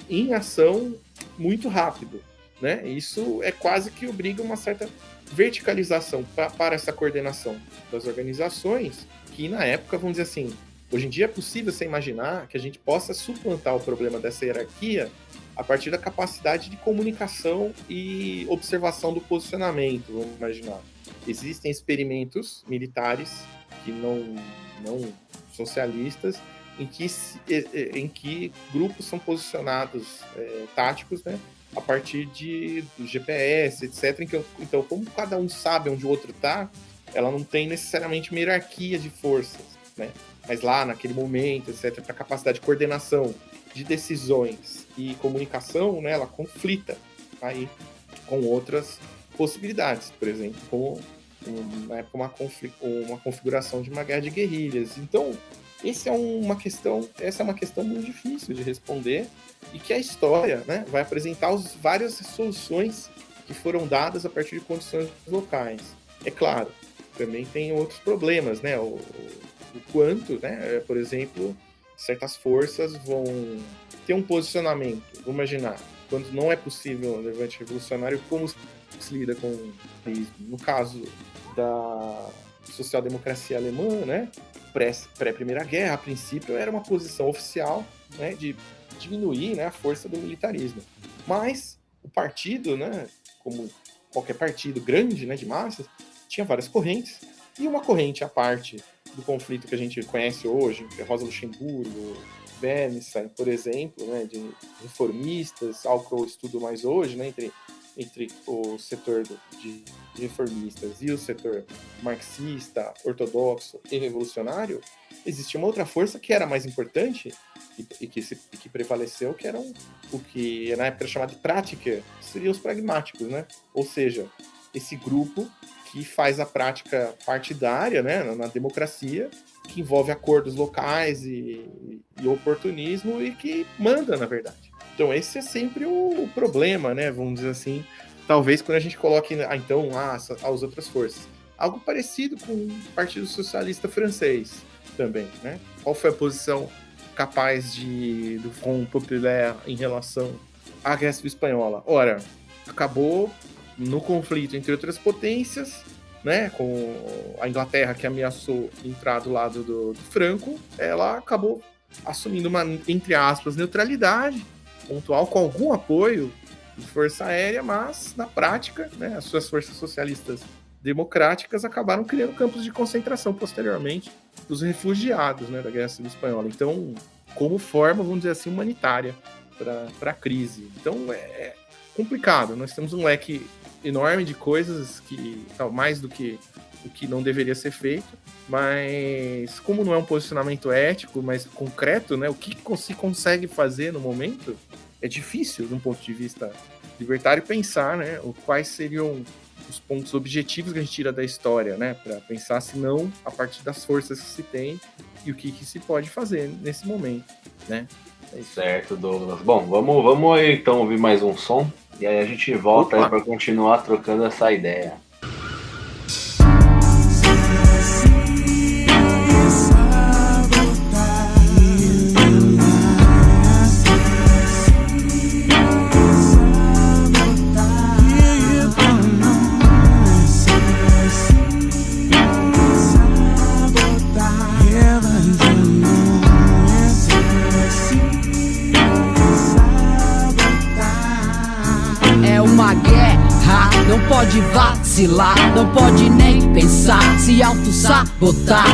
em ação muito rápido, né? Isso é quase que obriga uma certa verticalização para essa coordenação das organizações, que na época, vamos dizer assim, hoje em dia é possível você imaginar que a gente possa suplantar o problema dessa hierarquia a partir da capacidade de comunicação e observação do posicionamento, vamos imaginar. Existem experimentos militares que não socialistas em que grupos são posicionados táticos, né, a partir do GPS, etc. Então, como cada um sabe onde o outro está, ela não tem necessariamente uma hierarquia de forças, né? Mas lá, naquele momento, etc., para capacidade de coordenação de decisões e comunicação, né, ela conflita aí com outras possibilidades, por exemplo, como uma configuração de uma guerra de guerrilhas. Então, essa é uma questão muito difícil de responder e que a história, né, vai apresentar várias soluções que foram dadas a partir de condições locais. É claro, também tem outros problemas, né, o quanto, né, por exemplo, certas forças vão ter um posicionamento. Vamos imaginar, quando não é possível um levante revolucionário, como se lida com isso? No caso da social-democracia alemã, né, pré-Primeira Guerra, a princípio era uma posição oficial, né, de diminuir, né, a força do militarismo. Mas o partido, né, como qualquer partido grande, né, de massas, tinha várias correntes, e uma corrente à parte do conflito que a gente conhece hoje, entre Rosa Luxemburgo, Bernstein, por exemplo, né, de reformistas, algo que eu estudo mais hoje, né, entre o setor de reformistas e o setor marxista, ortodoxo e revolucionário, existia uma outra força que era mais importante e que prevaleceu, que era o que na época era chamado de prática, seriam os pragmáticos, né? Ou seja, esse grupo que faz a prática partidária, né, na democracia, que envolve acordos locais e oportunismo e que manda, na verdade. Então esse é sempre o problema, né, vamos dizer assim, talvez quando a gente coloque as outras forças. Algo parecido com o Partido Socialista francês também, né? Qual foi a posição capaz do Front Populaire em relação à Guerra Civil Espanhola? Ora, acabou no conflito entre outras potências, né, com a Inglaterra que ameaçou entrar do lado do Franco, ela acabou assumindo uma, entre aspas, neutralidade pontual com algum apoio de força aérea, mas na prática, né, as suas forças socialistas democráticas acabaram criando campos de concentração posteriormente dos refugiados, né, da Guerra Civil Espanhola. Então, como forma, vamos dizer assim, humanitária para a crise. Então, é complicado. Nós temos um leque enorme de coisas que mais do que o que não deveria ser feito, mas como não é um posicionamento ético, mas concreto, né, o que se consegue fazer no momento é difícil, de um ponto de vista libertário, pensar, né, quais seriam os pontos objetivos que a gente tira da história, né, para pensar, se não, a partir das forças que se tem e o que se pode fazer nesse momento, né? Certo, Douglas. Bom, vamos aí, então ouvir mais um som e aí a gente volta aí para continuar trocando essa ideia. Não pode vacilar, não pode nem pensar, se auto-sabotar.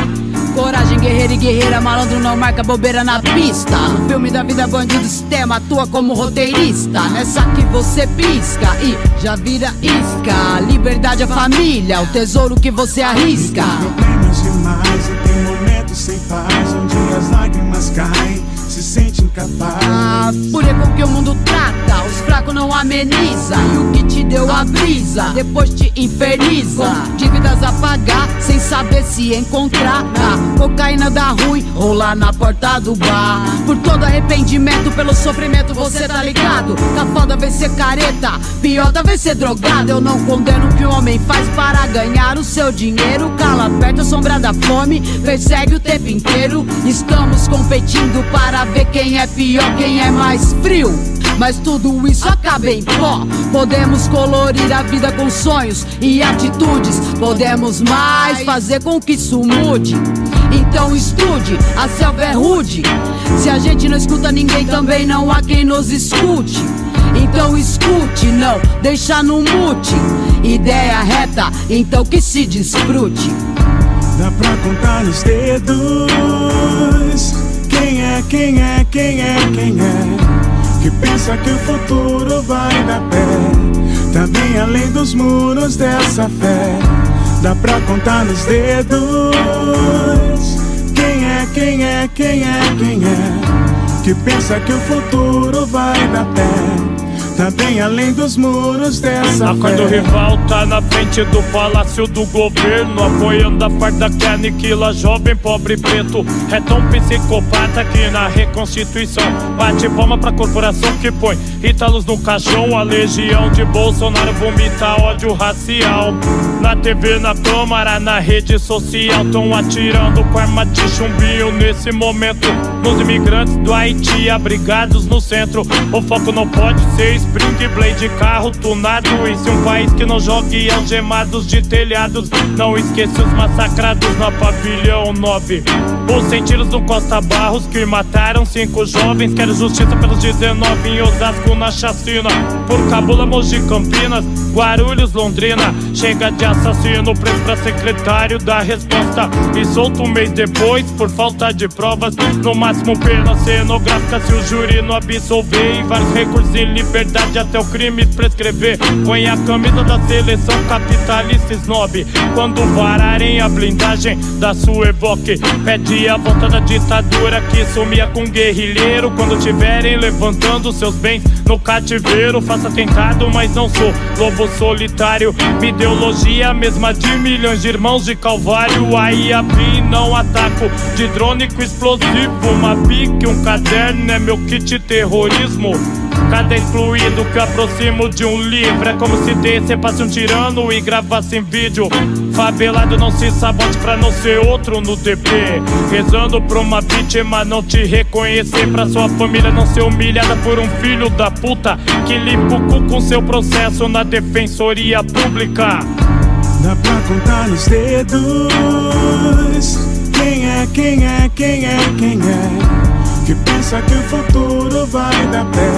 Coragem, guerreira e guerreira, malandro não marca bobeira na pista. No filme da vida, bandido, sistema atua como roteirista. Nessa que você pisca e já vira isca. Liberdade é família, o tesouro que você arrisca. Problemas demais e tem momentos sem paz, onde as lágrimas caem, se sente incapaz. A fúria com que o mundo trata, os fracos não ameniza. E o que te deu a brisa, depois te inferniza. Com dívidas a pagar, sem saber se encontrar. Na cocaína dá ruim, ou lá na porta do bar. Por todo arrependimento, pelo sofrimento, você tá ligado? Tá foda ver ser careta, pior talvez ser drogado. Eu não condeno o que o homem faz para ganhar o seu dinheiro. Cala perto a sombra da fome, persegue o tempo inteiro. Estamos competindo para ver quem é pior, quem é mais frio. Mas tudo isso acaba em pó. Podemos colorir a vida com sonhos e atitudes. Podemos mais fazer com que isso mude. Então estude, a selva é rude. Se a gente não escuta ninguém, também não há quem nos escute. Então escute, não deixa no mute. Ideia reta, então que se desfrute. Dá pra contar nos dedos quem é que pensa que o futuro vai dar pé, também além dos muros dessa fé. dá pra contar nos dedos. Quem é que pensa que o futuro vai dar pé? Tá bem além dos muros dessa Quando o rival tá na frente do palácio do governo, apoiando a farda que aniquila jovem, pobre, preto. É tão psicopata que na Reconstituição bate palma pra corporação que põe Ítalos no caixão. A legião de Bolsonaro vomita ódio racial. Na TV, na Câmara, na rede social, tão atirando com arma de chumbinho nesse momento nos imigrantes do Haiti abrigados no centro. O foco não pode ser Spring Blade, carro tunado. E se um país que não jogue algemados de telhados, não esqueça os massacrados na Pavilhão 9. Os 100 tiros do Costa Barros que mataram 5 jovens. Quero justiça pelos 19 em Osasco na chacina. Por Cabula, Mogi, Campinas, Guarulhos, Londrina. Chega de assassino preso pra secretário da resposta e solto um mês depois por falta de provas. No máximo pena cenográfica se o júri não absolver. E vários recursos em liberdade até o crime prescrever. Põe a camisa da seleção capitalista snob. Quando vararem a blindagem da sua Evoque, pede a volta da ditadura que sumia com guerrilheiro. Quando tiverem levantando seus bens no cativeiro, faça atentado, mas não sou lobo solitário. Minha ideologia mesma de milhões de irmãos de Calvário. Aí a BIM não ataco de drone com explosivo. Uma bique, um caderno é meu kit terrorismo. Cada excluído que eu aproximo de um livro é como se decepasse um tirano e gravasse em vídeo. Favelado não se sabote pra não ser outro no DP. Rezando pra uma vítima não te reconhecer, pra sua família não ser humilhada por um filho da puta que limpa o cu com seu processo na defensoria pública. Dá pra contar nos dedos. Quem é que pensa que o futuro vai dar pé?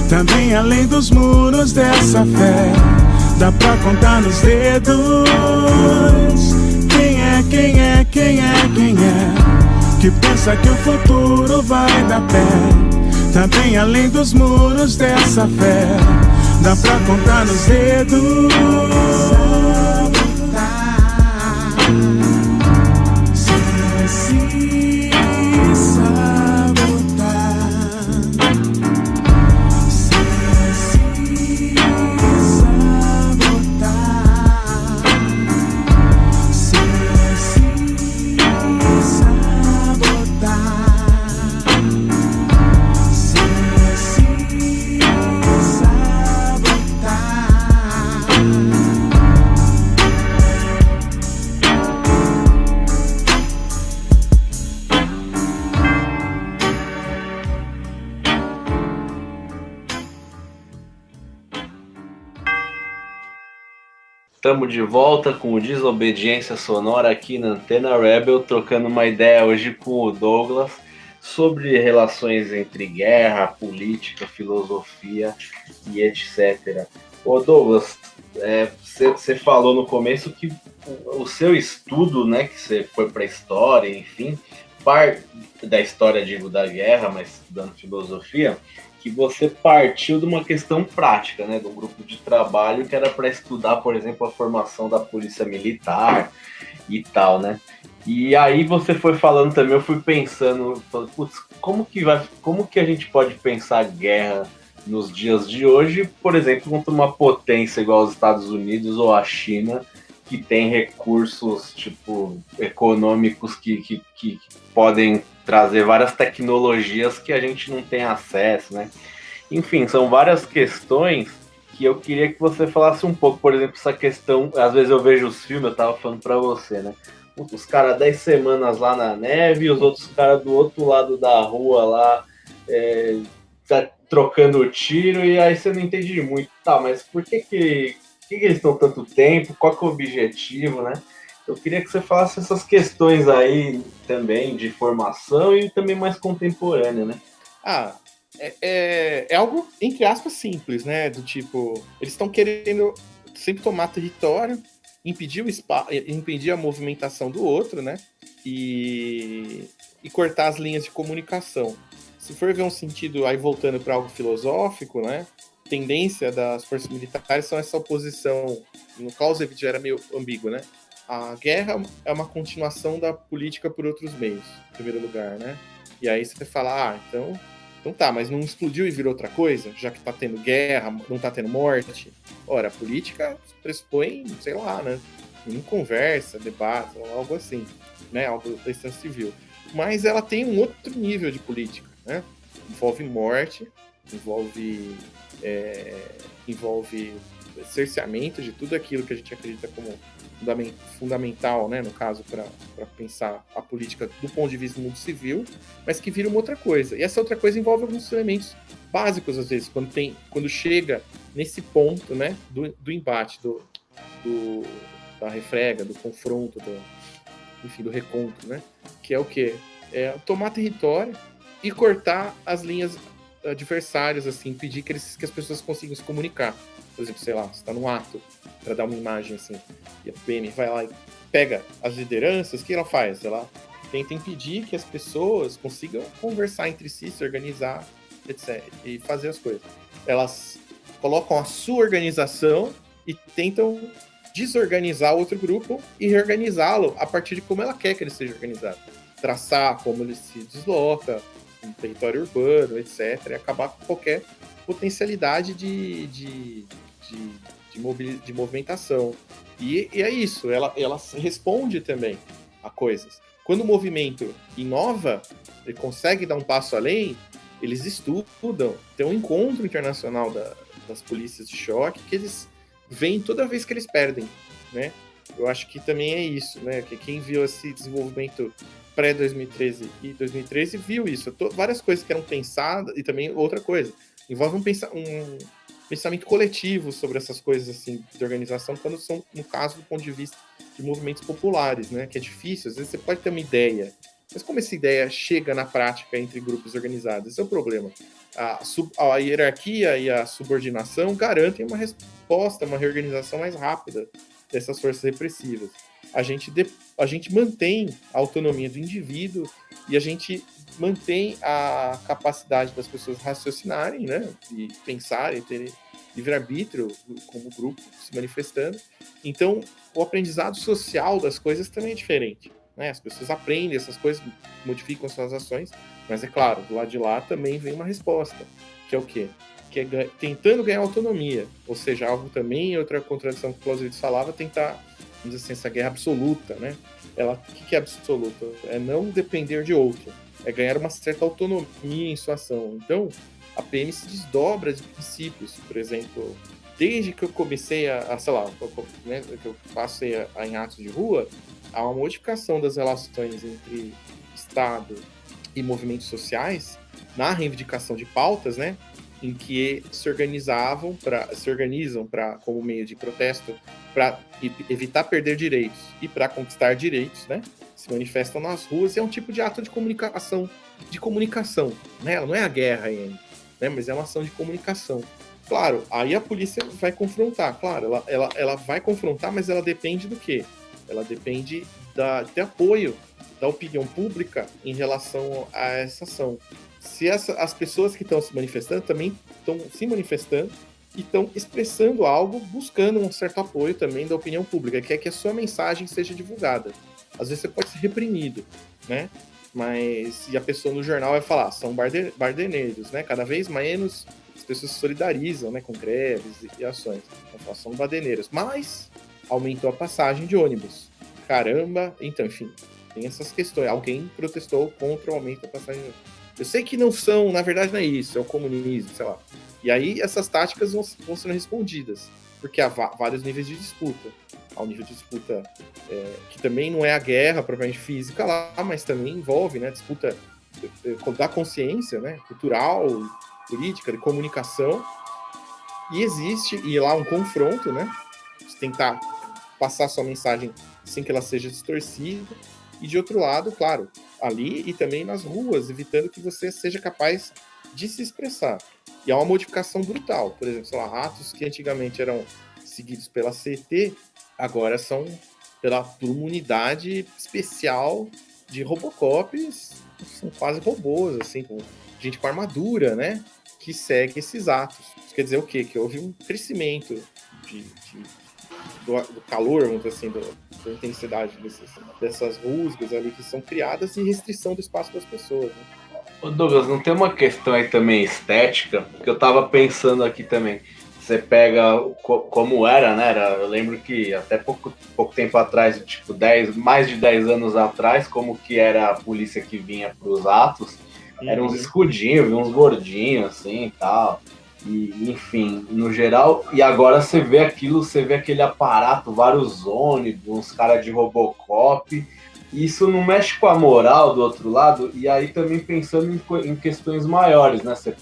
Tá bem além dos muros dessa fé. Dá pra contar nos dedos. Quem é que pensa que o futuro vai dar pé? Tá bem além dos muros dessa fé. Dá pra contar nos dedos. Estamos de volta com o Desobediência Sonora aqui na Antena Rebel, trocando uma ideia hoje com o Douglas sobre relações entre guerra, política, filosofia e etc. Ô Douglas, você falou no começo que o seu estudo, né, que você foi para a história, enfim, parte da história, digo, da guerra, mas estudando filosofia, que você partiu de uma questão prática, né, de um grupo de trabalho que era para estudar, por exemplo, a formação da polícia militar e tal, né? E aí você foi falando também, eu fui pensando, putz, como que a gente pode pensar guerra nos dias de hoje, por exemplo, contra uma potência igual aos Estados Unidos ou a China, que tem recursos, tipo, econômicos que podem trazer várias tecnologias que a gente não tem acesso, né? Enfim, são várias questões que eu queria que você falasse um pouco. Por exemplo, essa questão, às vezes eu vejo os filmes, eu tava falando pra você, né? Os caras 10 semanas lá na neve, os outros caras do outro lado da rua lá, tá trocando tiro, e aí você não entende muito. Tá, mas por que eles estão tanto tempo? Qual que é o objetivo, né? Eu queria que você falasse essas questões aí também de formação e também mais contemporânea, né? É algo, entre aspas, simples, né? Do tipo, eles estão querendo sempre tomar território, impedir a movimentação do outro, né? E cortar as linhas de comunicação. Se for ver um sentido, aí voltando para algo filosófico, né? Tendência das forças militares são essa oposição, no Clausewitz já era meio ambíguo, né? a guerra é uma continuação da política por outros meios, em primeiro lugar, né? E aí você fala, então tá, mas não explodiu e virou outra coisa? Já que tá tendo guerra, não tá tendo morte? Ora, a política pressupõe, sei lá, né? Em conversa, debate, algo assim, né? Algo da instância civil. Mas ela tem um outro nível de política, né? Envolve morte, envolve cerceamento de tudo aquilo que a gente acredita como fundamental, né, no caso, para pensar a política do ponto de vista do mundo civil, mas que vira uma outra coisa. E essa outra coisa envolve alguns elementos básicos, às vezes, quando chega nesse ponto, né, do embate, da refrega, do confronto, do recontro, né, que é o quê? É tomar território e cortar as linhas adversárias, assim, impedir que as pessoas consigam se comunicar. Por exemplo, sei lá, você está num ato para dar uma imagem assim, e a PM vai lá e pega as lideranças, o que ela faz? Ela tenta impedir que as pessoas consigam conversar entre si, se organizar, etc. e fazer as coisas. Elas colocam a sua organização e tentam desorganizar outro grupo e reorganizá-lo a partir de como ela quer que ele seja organizado. Traçar como ele se desloca, no território urbano, etc. E acabar com qualquer potencialidade de movimentação. E é isso, ela responde também a coisas. Quando o movimento inova, ele consegue dar um passo além, eles estudam, tem um encontro internacional das polícias de choque que eles veem toda vez que eles perdem, né? Eu acho que também é isso, né? Que quem viu esse desenvolvimento pré-2013 e 2013 viu isso. Várias coisas que eram pensadas, e também outra coisa, envolve um pensamento coletivo sobre essas coisas assim de organização, quando são, no caso, do ponto de vista de movimentos populares, né? Que é difícil, às vezes você pode ter uma ideia, mas como essa ideia chega na prática entre grupos organizados? Esse é o problema. A hierarquia e a subordinação garantem uma resposta, uma reorganização mais rápida dessas forças repressivas. A gente mantém a autonomia do indivíduo e a gente mantém a capacidade das pessoas raciocinarem, né, e pensarem, terem livre-arbítrio como grupo se manifestando. Então, o aprendizado social das coisas também é diferente, né? As pessoas aprendem essas coisas, modificam suas ações, mas é claro, do lado de lá também vem uma resposta, que é o quê? Que é tentando ganhar autonomia, ou seja, algo também, outra contradição que o Clausewitz falava, tentar, vamos dizer assim, essa guerra absoluta, né? O que é absoluta? É não depender de outro, é ganhar uma certa autonomia em sua ação. Então, a PM se desdobra de princípios, por exemplo, desde que eu comecei sei lá, né, que eu passei em atos de rua, há uma modificação das relações entre Estado e movimentos sociais na reivindicação de pautas, né, em que se organizam como meio de protesto para evitar perder direitos e para conquistar direitos, né, se manifestam nas ruas, e é um tipo de ato de comunicação, né, ela não é a guerra ainda, né, mas é uma ação de comunicação. Claro, aí a polícia vai confrontar, claro, ela vai confrontar, mas ela depende do quê? Ela depende de apoio da opinião pública em relação a essa ação. Se as pessoas que estão se manifestando também estão se manifestando e estão expressando algo, buscando um certo apoio também da opinião pública, que é que a sua mensagem seja divulgada. Às vezes você pode ser reprimido, né? Mas e a pessoa no jornal vai falar, são bardeneiros, né? Cada vez menos as pessoas se solidarizam, né, com greves e ações. Então, falar, são bardeneiros. Mas aumentou a passagem de ônibus. Caramba, então, enfim, tem essas questões. Alguém protestou contra o aumento da passagem de ônibus. Eu sei que não são, na verdade não é isso, é o comunismo, sei lá. E aí essas táticas vão sendo respondidas, porque há vários níveis de disputa. Há um nível de disputa que também não é a guerra propriamente física lá, mas também envolve, né, disputa da consciência, né, cultural, política, de comunicação. E existe, e lá um confronto, né, de tentar passar sua mensagem sem que ela seja distorcida. E de outro lado, claro, ali e também nas ruas, evitando que você seja capaz de se expressar. E há uma modificação brutal. Por exemplo, sei lá, atos que antigamente eram seguidos pela CET, agora são por uma unidade especial de Robocops, são quase robôs, assim, com gente com armadura, né, que segue esses atos. Isso quer dizer o quê? Que houve um crescimento de do calor, vamos dizer assim, da intensidade dessas rusgas ali que são criadas e restrição do espaço das pessoas, né? Ô Douglas, não tem uma questão aí também estética? Que eu tava pensando aqui também. Você pega como era, né? Eu lembro que até pouco tempo atrás, tipo mais de 10 anos atrás, como que era a polícia que vinha pros atos, eram uns escudinhos, uns gordinhos assim e tal. E, enfim, no geral, e agora você vê aquele aparato, vários ônibus, uns caras de Robocop, e isso não mexe com a moral do outro lado, e aí também pensando em questões maiores, né? Você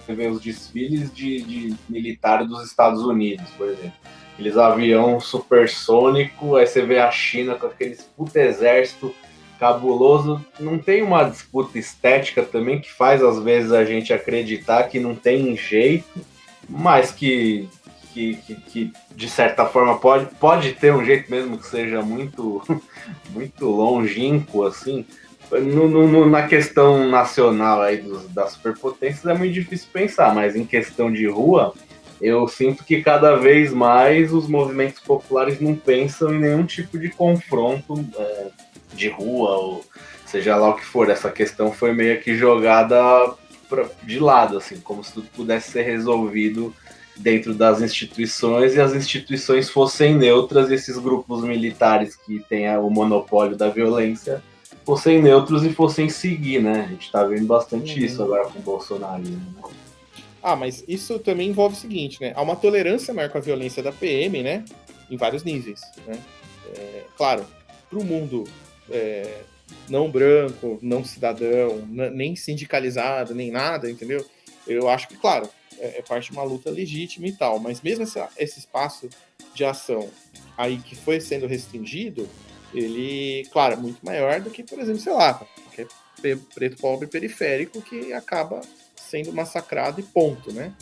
vê os desfiles de militares dos Estados Unidos, por exemplo, aqueles aviões supersônicos, aí você vê a China com aqueles puta exército cabuloso. Não tem uma disputa estética também que faz às vezes a gente acreditar que não tem jeito, mas que de certa forma pode ter um jeito, mesmo que seja muito muito longínquo assim. Na questão nacional aí das superpotências é muito difícil pensar, mas em questão de rua eu sinto que cada vez mais os movimentos populares não pensam em nenhum tipo de confronto de rua, ou seja lá o que for. Essa questão foi meio que jogada de lado, assim, como se tudo pudesse ser resolvido dentro das instituições e as instituições fossem neutras e esses grupos militares que têm o monopólio da violência fossem neutros e fossem seguir, né? A gente tá vendo bastante isso agora com o Bolsonaro, né? Mas isso também envolve o seguinte, né? Há uma tolerância maior com a violência da PM, né? Em vários níveis, né? Claro, para o mundo não branco, não cidadão, nem sindicalizado, nem nada, entendeu? Eu acho que, claro, é parte de uma luta legítima e tal, mas mesmo esse espaço de ação aí que foi sendo restringido, ele, claro, é muito maior do que, por exemplo, sei lá, qualquer preto pobre periférico que acaba sendo massacrado e ponto, né?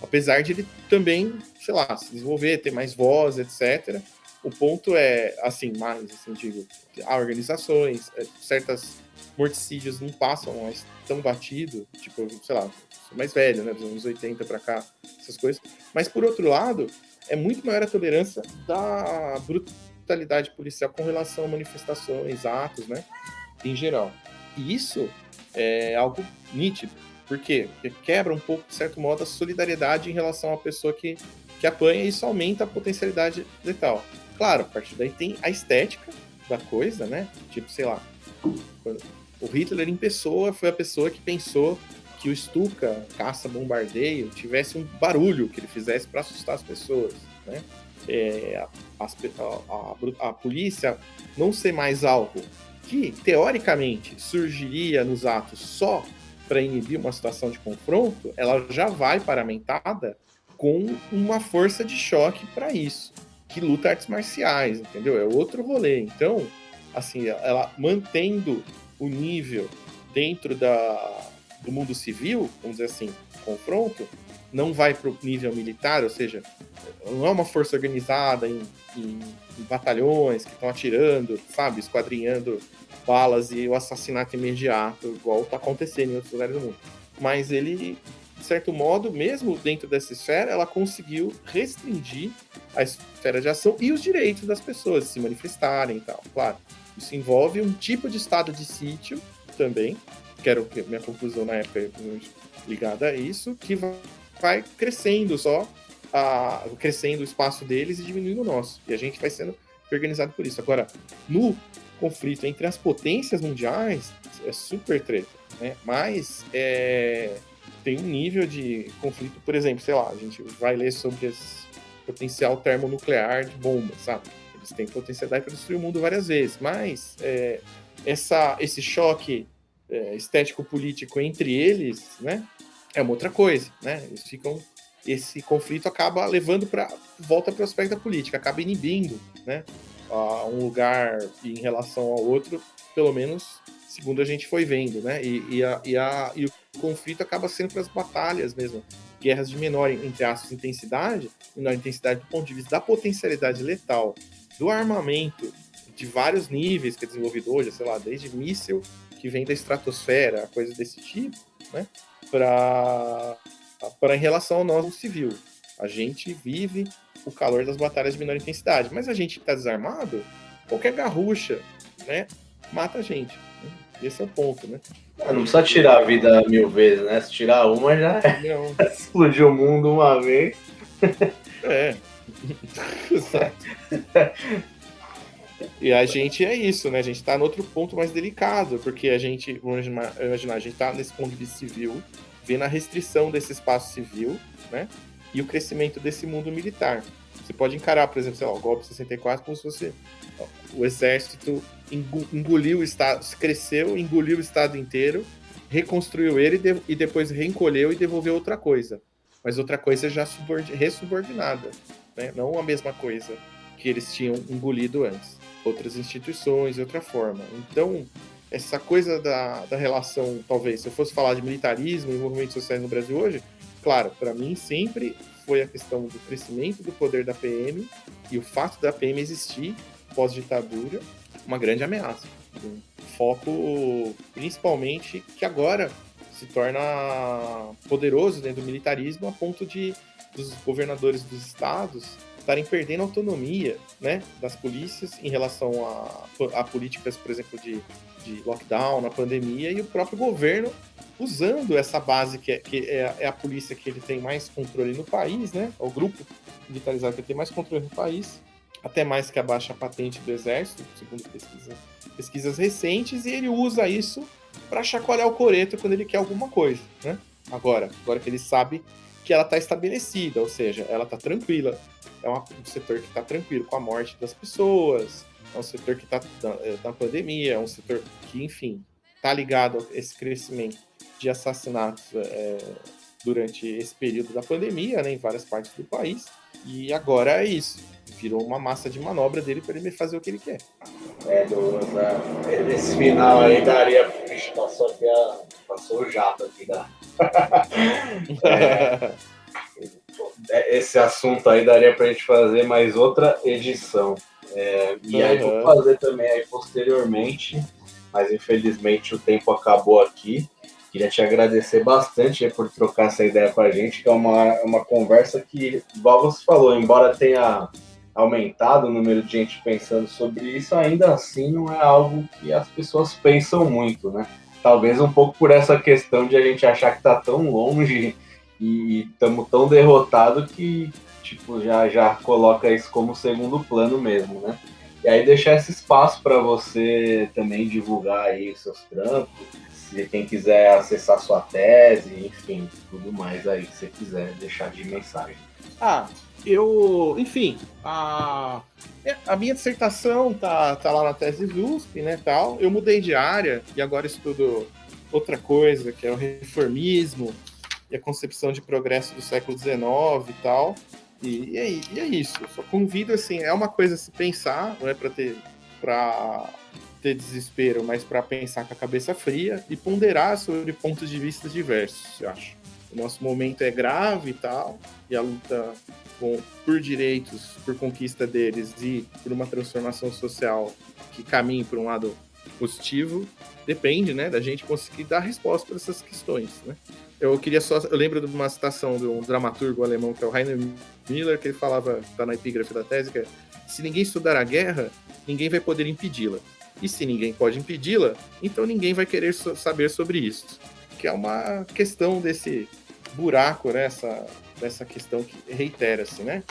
Apesar de ele também, sei lá, se desenvolver, ter mais voz, etc., o ponto é, assim, digo, há organizações, certas morticídios não passam mais tão batido, tipo, sei lá, sou mais velho, né, dos anos 80 pra cá, essas coisas. Mas, por outro lado, é muito maior a tolerância da brutalidade policial com relação a manifestações, atos, né, em geral. E isso é algo nítido. Por quê? Porque quebra um pouco, de certo modo, a solidariedade em relação à pessoa que apanha, e isso aumenta a potencialidade letal. Claro, a partir daí tem a estética da coisa, né? Tipo, sei lá, o Hitler em pessoa foi a pessoa que pensou que o Stuka, caça-bombardeio, tivesse um barulho que ele fizesse para assustar as pessoas, né? A polícia não ser mais algo que, teoricamente, surgiria nos atos só para inibir uma situação de confronto, ela já vai paramentada com uma força de choque para isso, que luta artes marciais, entendeu? É outro rolê. Então, assim, ela mantendo o nível dentro do mundo civil, vamos dizer assim, confronto, não vai para o nível militar, ou seja, não é uma força organizada em batalhões que estão atirando, sabe, esquadrinhando balas e o assassinato imediato, igual está acontecendo em outros lugares do mundo. Mas ele, de certo modo, mesmo dentro dessa esfera, ela conseguiu restringir a esfera de ação e os direitos das pessoas de se manifestarem e tal. Claro, isso envolve um tipo de estado de sítio também, que era minha conclusão na época ligada a isso, que vai crescendo crescendo o espaço deles e diminuindo o nosso. E a gente vai sendo organizado por isso. Agora, no conflito entre as potências mundiais, é super treta, né? Mas tem um nível de conflito, por exemplo, sei lá, a gente vai ler sobre esse potencial termonuclear de bombas, sabe? Eles têm potencialidade para destruir o mundo várias vezes, mas esse choque estético-político entre eles, né, é uma outra coisa, né? Esse conflito acaba levando volta para o aspecto da política, acaba inibindo, né, um lugar em relação ao outro, pelo menos segundo a gente foi vendo, né? E o conflito acaba sendo para as batalhas mesmo, guerras de menor, entre aspas, intensidade do ponto de vista da potencialidade letal do armamento de vários níveis que é desenvolvido hoje, sei lá, desde míssil que vem da estratosfera, coisas desse tipo, né? Para em relação ao nosso civil. A gente vive o calor das batalhas de menor intensidade. Mas a gente que tá desarmado, qualquer garrucha, né, mata a gente. Esse é o ponto, né? Não precisa tirar a vida 1000 vezes, né? Se tirar uma, já explodiu o mundo uma vez. É. Exato. E a gente é isso, né? A gente tá no outro ponto mais delicado, porque a gente, vamos imaginar, a gente tá nesse ponto de vista civil, vendo a restrição desse espaço civil, né? E o crescimento desse mundo militar. Você pode encarar, por exemplo, sei lá, o golpe de 64 como se fosse o exército engoliu o Estado, cresceu, engoliu o Estado inteiro, reconstruiu ele e depois reencolheu e devolveu outra coisa. Mas outra coisa já ressubordinada, né? Não a mesma coisa que eles tinham engolido antes. Outras instituições, de outra forma. Então, essa coisa da relação, talvez, se eu fosse falar de militarismo e movimentos sociais no Brasil hoje, claro, para mim sempre foi a questão do crescimento do poder da PM e o fato da PM existir pós-ditadura, uma grande ameaça. Um foco, principalmente, que agora se torna poderoso dentro do militarismo a ponto de dos governadores dos estados estarem perdendo autonomia, né, das polícias em relação a políticas, por exemplo, de lockdown, na pandemia, e o próprio governo usando essa base que é a polícia que ele tem mais controle no país, né, o grupo militarizado que tem mais controle no país, até mais que a baixa patente do Exército, segundo pesquisas recentes, e ele usa isso para chacoalhar o coreto quando ele quer alguma coisa, né? Agora que ele sabe que ela está estabelecida, ou seja, ela está tranquila, é um setor que está tranquilo com a morte das pessoas, é um setor que está na pandemia, é um setor que, enfim, está ligado a esse crescimento de assassinatos durante esse período da pandemia, né, em várias partes do país, e agora é isso. Virou uma massa de manobra dele para ele fazer o que ele quer. Douglas, esse final aí daria... Vixe, passou o jato aqui da... Esse assunto aí daria pra gente fazer mais outra edição. E aí vou fazer também aí posteriormente, mas infelizmente o tempo acabou aqui. Queria te agradecer bastante por trocar essa ideia com a gente, que é uma conversa que, igual você falou, embora tenha aumentado o número de gente pensando sobre isso, ainda assim não é algo que as pessoas pensam muito, né? Talvez um pouco por essa questão de a gente achar que tá tão longe e estamos tão derrotados que tipo, já coloca isso como segundo plano mesmo, né? E aí deixar esse espaço para você também divulgar aí os seus trampos, se quem quiser acessar sua tese, enfim, tudo mais aí que você quiser deixar de mensagem. Enfim, a minha dissertação tá lá na tese USP, né, tal. Eu mudei de área e agora estudo outra coisa, que é o reformismo e a concepção de progresso do século XIX e tal. E é isso. Eu só convido, assim, é uma coisa a se pensar, não é para ter desespero, mas para pensar com a cabeça fria e ponderar sobre pontos de vista diversos, eu acho. O nosso momento é grave e tal, e a luta por direitos, por conquista deles e por uma transformação social que caminhe por um lado positivo, depende, né, da gente conseguir dar resposta para essas questões, né? Eu lembro de uma citação de um dramaturgo alemão, que é o Heiner Miller, que ele falava, tá na epígrafe da tese, que é: se ninguém estudar a guerra, ninguém vai poder impedi-la. E se ninguém pode impedi-la, então ninguém vai querer saber sobre isso. Que é uma questão desse buraco, né, dessa questão que reitera-se, né?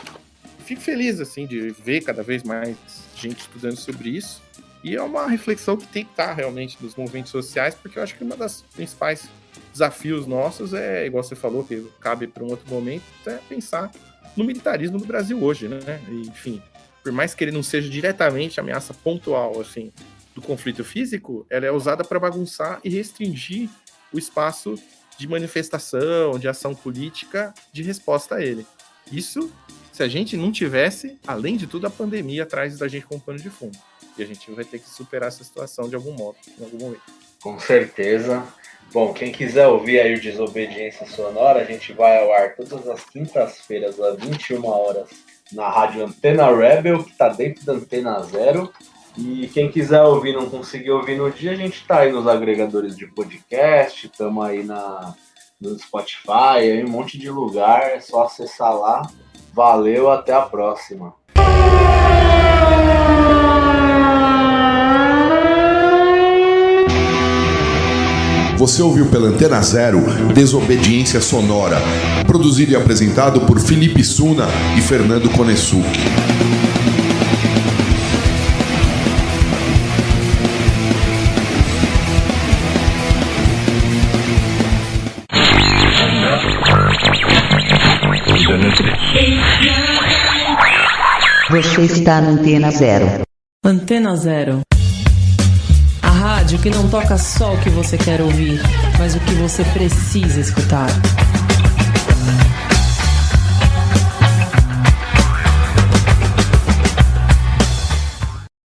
Fico feliz, assim, de ver cada vez mais gente estudando sobre isso. E é uma reflexão que tem que estar realmente nos movimentos sociais, porque eu acho que uma das principais desafios nossos é, igual você falou, que cabe para um outro momento, é pensar no militarismo do Brasil hoje, né? E, enfim, por mais que ele não seja diretamente ameaça pontual, assim, do conflito físico, ela é usada para bagunçar e restringir o espaço de manifestação, de ação política, de resposta a ele. Isso, se a gente não tivesse, além de tudo, a pandemia atrás da gente como pano de fundo. E a gente vai ter que superar essa situação de algum modo, em algum momento. Com certeza. Bom, quem quiser ouvir aí o Desobediência Sonora, a gente vai ao ar todas as quintas-feiras, às 21 horas, na rádio Antena Rebel, que está dentro da Antena Zero. E quem quiser ouvir, não conseguir ouvir no dia, a gente está aí nos agregadores de podcast, estamos aí no Spotify, aí um monte de lugar, é só acessar lá Valeu, até a próxima. Você ouviu pela Antena Zero Desobediência Sonora, produzido e apresentado por Felipe Suna e Fernando Konesuki. Você está na Antena Zero. Antena Zero. A rádio que não toca só o que você quer ouvir, mas o que você precisa escutar.